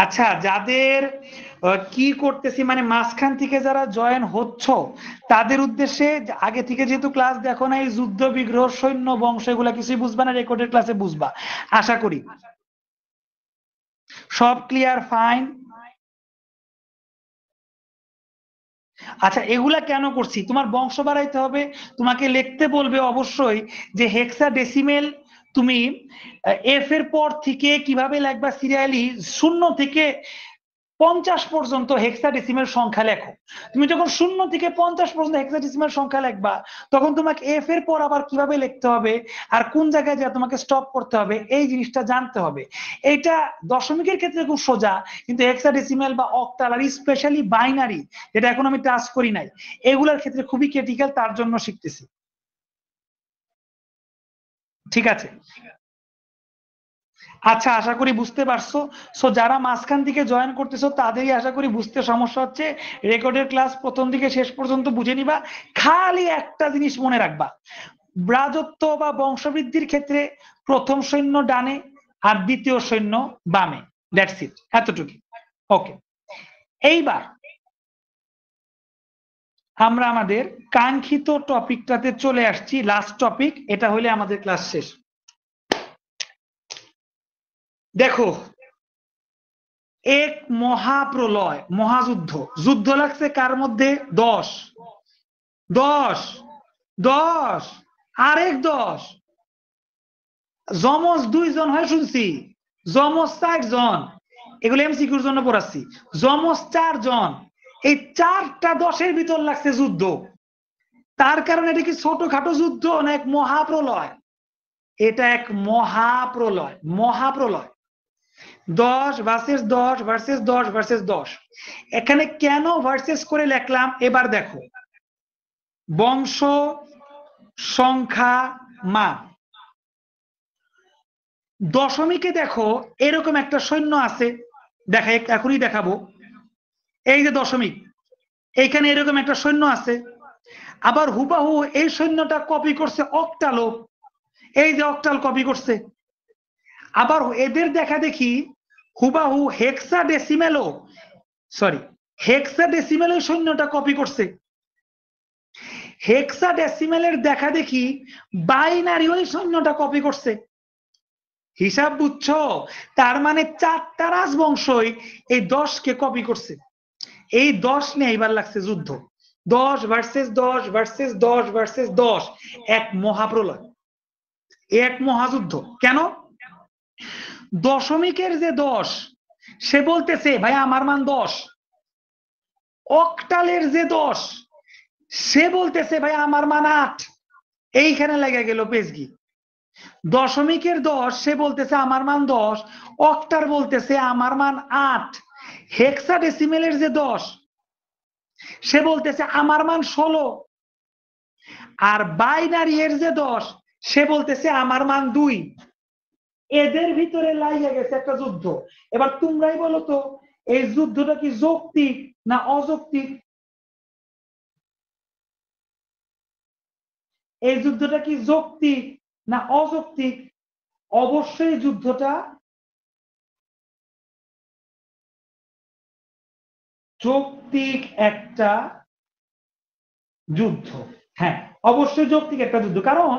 আচ্ছা, যাদের কি করতেছি মানে মাঝখান থেকে যারা জয়েন হচ্ছ তাদের উদ্দেশ্যে, আগে থেকে যেহেতু ক্লাস দেখো না, এই যুদ্ধ বিগ্রহ, সৈন্য বংশ এগুলা কিছুই বুঝবা না, রেকর্ডের ক্লাসে বুঝবা আশা করি। সব ক্লিয়ার? ফাইন। আচ্ছা, এগুলা কেন করছি, তোমার বংশ বাড়াইতে হবে, তোমাকে লিখতে বলবে অবশ্যই যে হেক্সাডেসিমেল তুমি এফ এর পর থেকে কিভাবে লিখবা সিরিয়ালি, 0 থেকে 50 পর্যন্ত হেক্সাডেসিমেল সংখ্যা লেখো। তুমি যখন 0 থেকে 50 পর্যন্ত হেক্সাডেসিমেল সংখ্যা লিখবা, তখন তোমাকে এফ এর পর আবার কিভাবে লিখতে হবে আর কোন জায়গায় যা তোমাকে স্টপ করতে হবে, এই জিনিসটা জানতে হবে। এটা দশমিকের ক্ষেত্রে খুব সোজা, কিন্তু হেক্সাডেসিমেল বা অক্টাল আর স্পেশালি বাইনারি, যেটা এখন আমি টাচ করি নাই, এগুলোর ক্ষেত্রে খুবই ক্রিটিক্যাল, তার জন্য শিখতেছি। ঠিক আছে, আচ্ছা, আশা করি বুঝতে পারছো। সো যারা মাঝখান থেকে জয়েন করতেছো তাদেরই আশা করি বুঝতে সমস্যা হচ্ছে, রেকর্ডের ক্লাস প্রথম থেকে শেষ পর্যন্ত বুঝে নিবা। খালি একটা জিনিস মনে রাখবা, রাজত্ব বা বংশবৃদ্ধির ক্ষেত্রে প্রথম সৈন্য ডানে আর দ্বিতীয় সৈন্য বামে, দ্যাটস ইট, এতটুকু। ওকে, এইবার আমরা আমাদের কাঙ্ক্ষিত টপিকটাতে চলে আসছি, লাস্ট টপিক, এটা হলে আমাদের ক্লাস শেষ। দেখো, এক মহাপ্রলয়, মহাযুদ্ধ, যুদ্ধ লাগছে কার মধ্যে, 10 10 10 আরেক 10, যমজ 2 জন হয় শুনছি, যমজ 4 জন, এগুলো এমসিকিউর জন্য পড়াচ্ছি, যমজ 4 জন, এই 4টা 10-এর ভিতর লাগছে যুদ্ধ। তার কারণে এটা কি ছোটখাটো যুদ্ধ না এক মহাপ্রলয়? এটা এক মহাপ্রলয়, মহাপ্রলয়। 10 ভার্সেস 10 ভার্সেস 10 ভার্সেস 10, এখানে কেন ভার্সেস করে লিখলাম এবার দেখো, বংশ, সংখ্যা, মান। দশমিকে দেখো এরকম একটা সৈন্য আছে, দেখা এখনই দেখাবো, এই যে দশমিক, এইখানে এরকম একটা সৈন্য আছে, আবার হুবাহু এই সৈন্যটা কপি করছে অক্টালও, এই যে অক্টাল কপি করছে, আবার এদের দেখা দেখি হুবাহু হেক্সাডেসিমেলও, সরি, হেক্সাডেসিমেল সৈন্যটা কপি করছে, হেক্সাডেসিমেলের দেখা দেখি বাইনারি ওই সৈন্যটা কপি করছে। হিসাব বুঝছো? তার মানে 4টা রাজবংশই এই 10কে কপি করছে। এই 10 নিয়ে এবার লাগছে যুদ্ধ, 10 ভার্সেস 10 ভার্সেস 10 ভার্সেস 10, এক মহাপ্রলয়, এক মহাযুদ্ধ। কেন? দশমিকের যে 10, সে বলতেছে ভাই আমার মান 10, অক্টালের যে 10, সে বলতেছে ভাই আমার মান 8, এইখানে লেগে গেল পেজগি। দশমিকের 10 সে বলতেছে আমার মান 10, অক্টার বলতেছে আমার মান 8, হেক্সাডেসিমেলের যে 10 সে বলতেছে আমার মান 16, আর বাইনারি এর যে 10 সে বলতেছে আমার মান 2। এদের ভিতরে লাগিয়ে গেছে একটা যুদ্ধ। এবার তোমরাই বলো তো, এই যুদ্ধটা কি যৌক্তিক না অযৌক্তিক? এই যুদ্ধটা কি যৌক্তিক না অযৌক্তিক? অবশ্যই যুদ্ধটা যৌক্তিক একটা যুদ্ধ। হ্যাঁ, অবশ্যই যৌক্তিক একটা যুদ্ধ, কারণ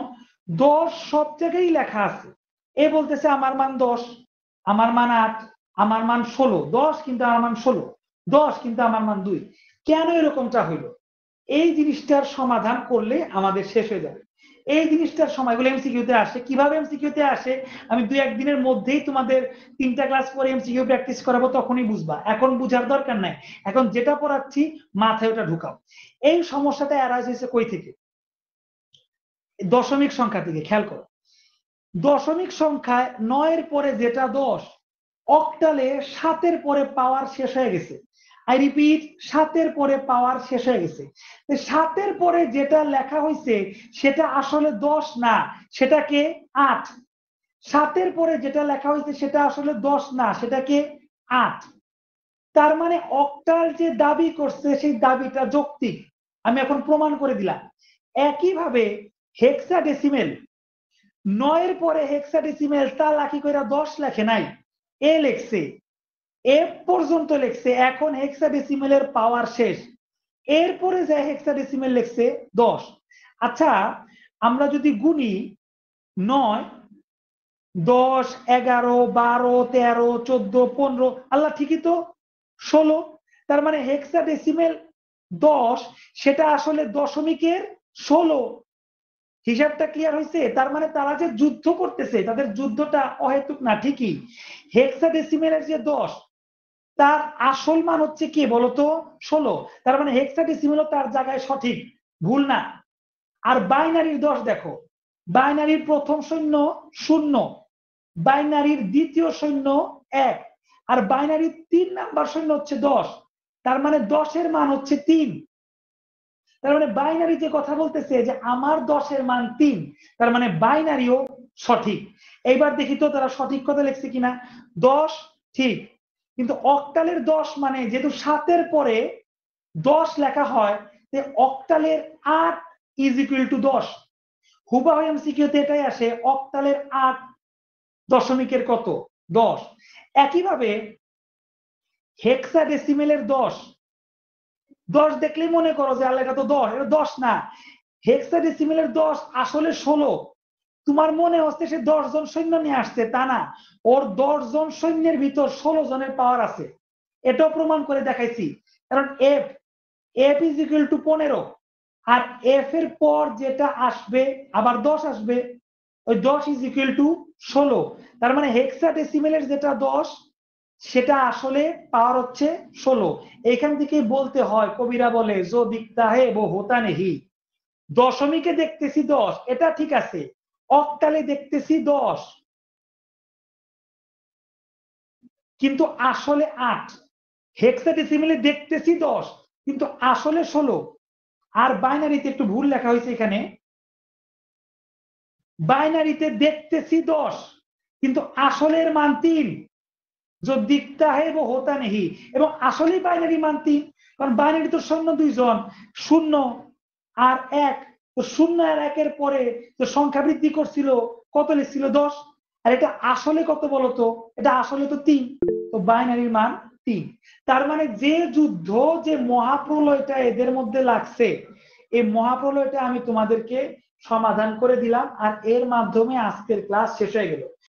10 সব জায়গায় লেখা আছে। এ বলতেছে আমার মান 10, আমার মান 8, আমার মান 16, 10 কিন্তু আমার মান 16, 10 কিন্তু আমার মান 2। কেন এরকমটা হইলো? এই জিনিসটার সমাধান করলে আমাদের শেষ হয়ে যাবে। এই জিনিসটার সময়গুলো এমসিকিউতে আসে। কিভাবে এমসিকিউতে আসে আমি 2-1 দিনের মধ্যেই তোমাদের 3টা ক্লাস পরে এমসিকিউ প্র্যাকটিস করাবো, তখনই বুঝবা। এখন বুঝার দরকার নাই, এখন যেটা পড়াচ্ছি মাথায় ওটা ঢুকাও। এই সমস্যাটা অ্যারাইজ হয়েছে কই থেকে? দশমিক সংখ্যা থেকে। খেয়াল করো, দশমিক সংখ্যায় 9-এর পরে যেটা 10, অক্টালে 7-এর পরে পাওয়ার শেষ হয়ে গেছে। আই রিপিট, 7-এর পরে পাওয়ার শেষ হয়ে গেছে। 7-এর পরে যেটা লেখা হয়েছে সেটা আসলে 10 না, সেটাকে 8। 7-এর পরে যেটা লেখা হয়েছে সেটা আসলে 10 না, সেটাকে 8। তার মানে অক্টাল যে দাবি করছে সেই দাবিটা যৌক্তিক। আমি এখন প্রমাণ করে দিলাম। একইভাবে হেক্সাডেসিমেল, 9-এর পরে হেক্সাডেসিমেল তা লাখি কইরা 10 লেখে নাই, এ লেখছে, এফ পর্যন্ত লেখছে। এখন হেক্সাডেসিমেলের পাওয়ার শেষ, এরপরে যে হেক্সাডেসিমেল লেখছে 10। আচ্ছা, আমরা যদি গুনি 9, 10, 11, 12, 13, 14, 15, আল্লাহ ঠিকই তো 16। তার মানে হেক্সাডেসিমেল 10 সেটা আসলে দশমিকের 16। হিসাবটা ক্লিয়ার হয়েছে? তার মানে তারা যে যুদ্ধ করতেছে তাদের যুদ্ধটা অহেতুক না। ঠিকই, হেক্সাডেসিমেলের যে 10 তার আসল মান হচ্ছে কি বলতো? 16। তার মানে হেক্সাডেসিমেলও তার জায়গায় সঠিক, ভুল না। আর বাইনারির 10 দেখো, বাইনারির প্রথম শূন্য 0, বাইনারির দ্বিতীয় শূন্য 1, আর বাইনারির 3 নাম্বার শূন্য হচ্ছে 10। তার মানে 10-এর মান হচ্ছে 3। তার মানে বাইনারি যে কথা বলতেছে যে আমার 10-এর মান 3, তার মানে বাইনারিও সঠিক। এইবার দেখি তো তারা সঠিক কথা লিখছে কিনা। 10 ঠিক, কিন্তু অক্টালের 10 মানে যেহেতু 7-এর পরে 10 লেখা হয়, অক্টালের 8 ইজ ইকুয়াল টু 10। হুবাহু এমসিকিউতে এটাই আসে, অক্টালের 8 দশমিকের কত? 10। একইভাবে হেক্সাডেসিমেলের 10, 10 দেখলেই মনে করো যে আল্লাহ এটা তো 10, এটা 10 না। হেক্সাডেসিমেলের 10 আসলে 16। তোমার মনে হচ্ছে সে 10 জন সৈন্য নিয়ে আসছে, তা না, ওর 10 জন সৈন্যের ভিতর 16 জনের পাওয়ার আছে। এটাও প্রমাণ করে দেখাইছি। কারণ F, F is equal to 15, আর এফ এর পর যেটা আসবে আবার 10 আসবে, ওই 10 ইজ ইকুয়াল টু 16। তার মানে হেক্সাডেসিমেলের যেটা 10 সেটা আসলে পাওয়ার হচ্ছে 16। এখান থেকে বলতে হয়, কবিরা বলে জো দিকতা হে वो होता नहीं। দশমিকে দেখতেছি 10, এটা ঠিক আছে, অক্টালে দেখতেছি 10 কিন্তু আসলে 8। হেক্সাডেসিমেলে দেখতেছি 10 কিন্তু আসলে 16। আর বাইনারিতে একটু ভুল লেখা হয়েছে এখানে, বাইনারিতে দেখতেছি 10 কিন্তু আসলের মান 3। जो दिखता है वो होता नहीं। এবং আসলেই বাইনারি মান 3, কারণ বাইনারি তো শূন্য 2 জন, 0 আর 1। তো 0 আর 1-এর পরে তো সংখ্যা বৃদ্ধি করছিল, কত লিখছিল? 10। আর এটা আসলে কত বলতো? এটা আসলে তো 3, তো বাইনারির মান 3। তার মানে যে যুদ্ধ, যে মহাপ্রলয়টা এদের মধ্যে লাগছে, এই মহাপ্রলয়টা আমি তোমাদেরকে সমাধান করে দিলাম, আর এর মাধ্যমে আজকের ক্লাস শেষ হয়ে গেল।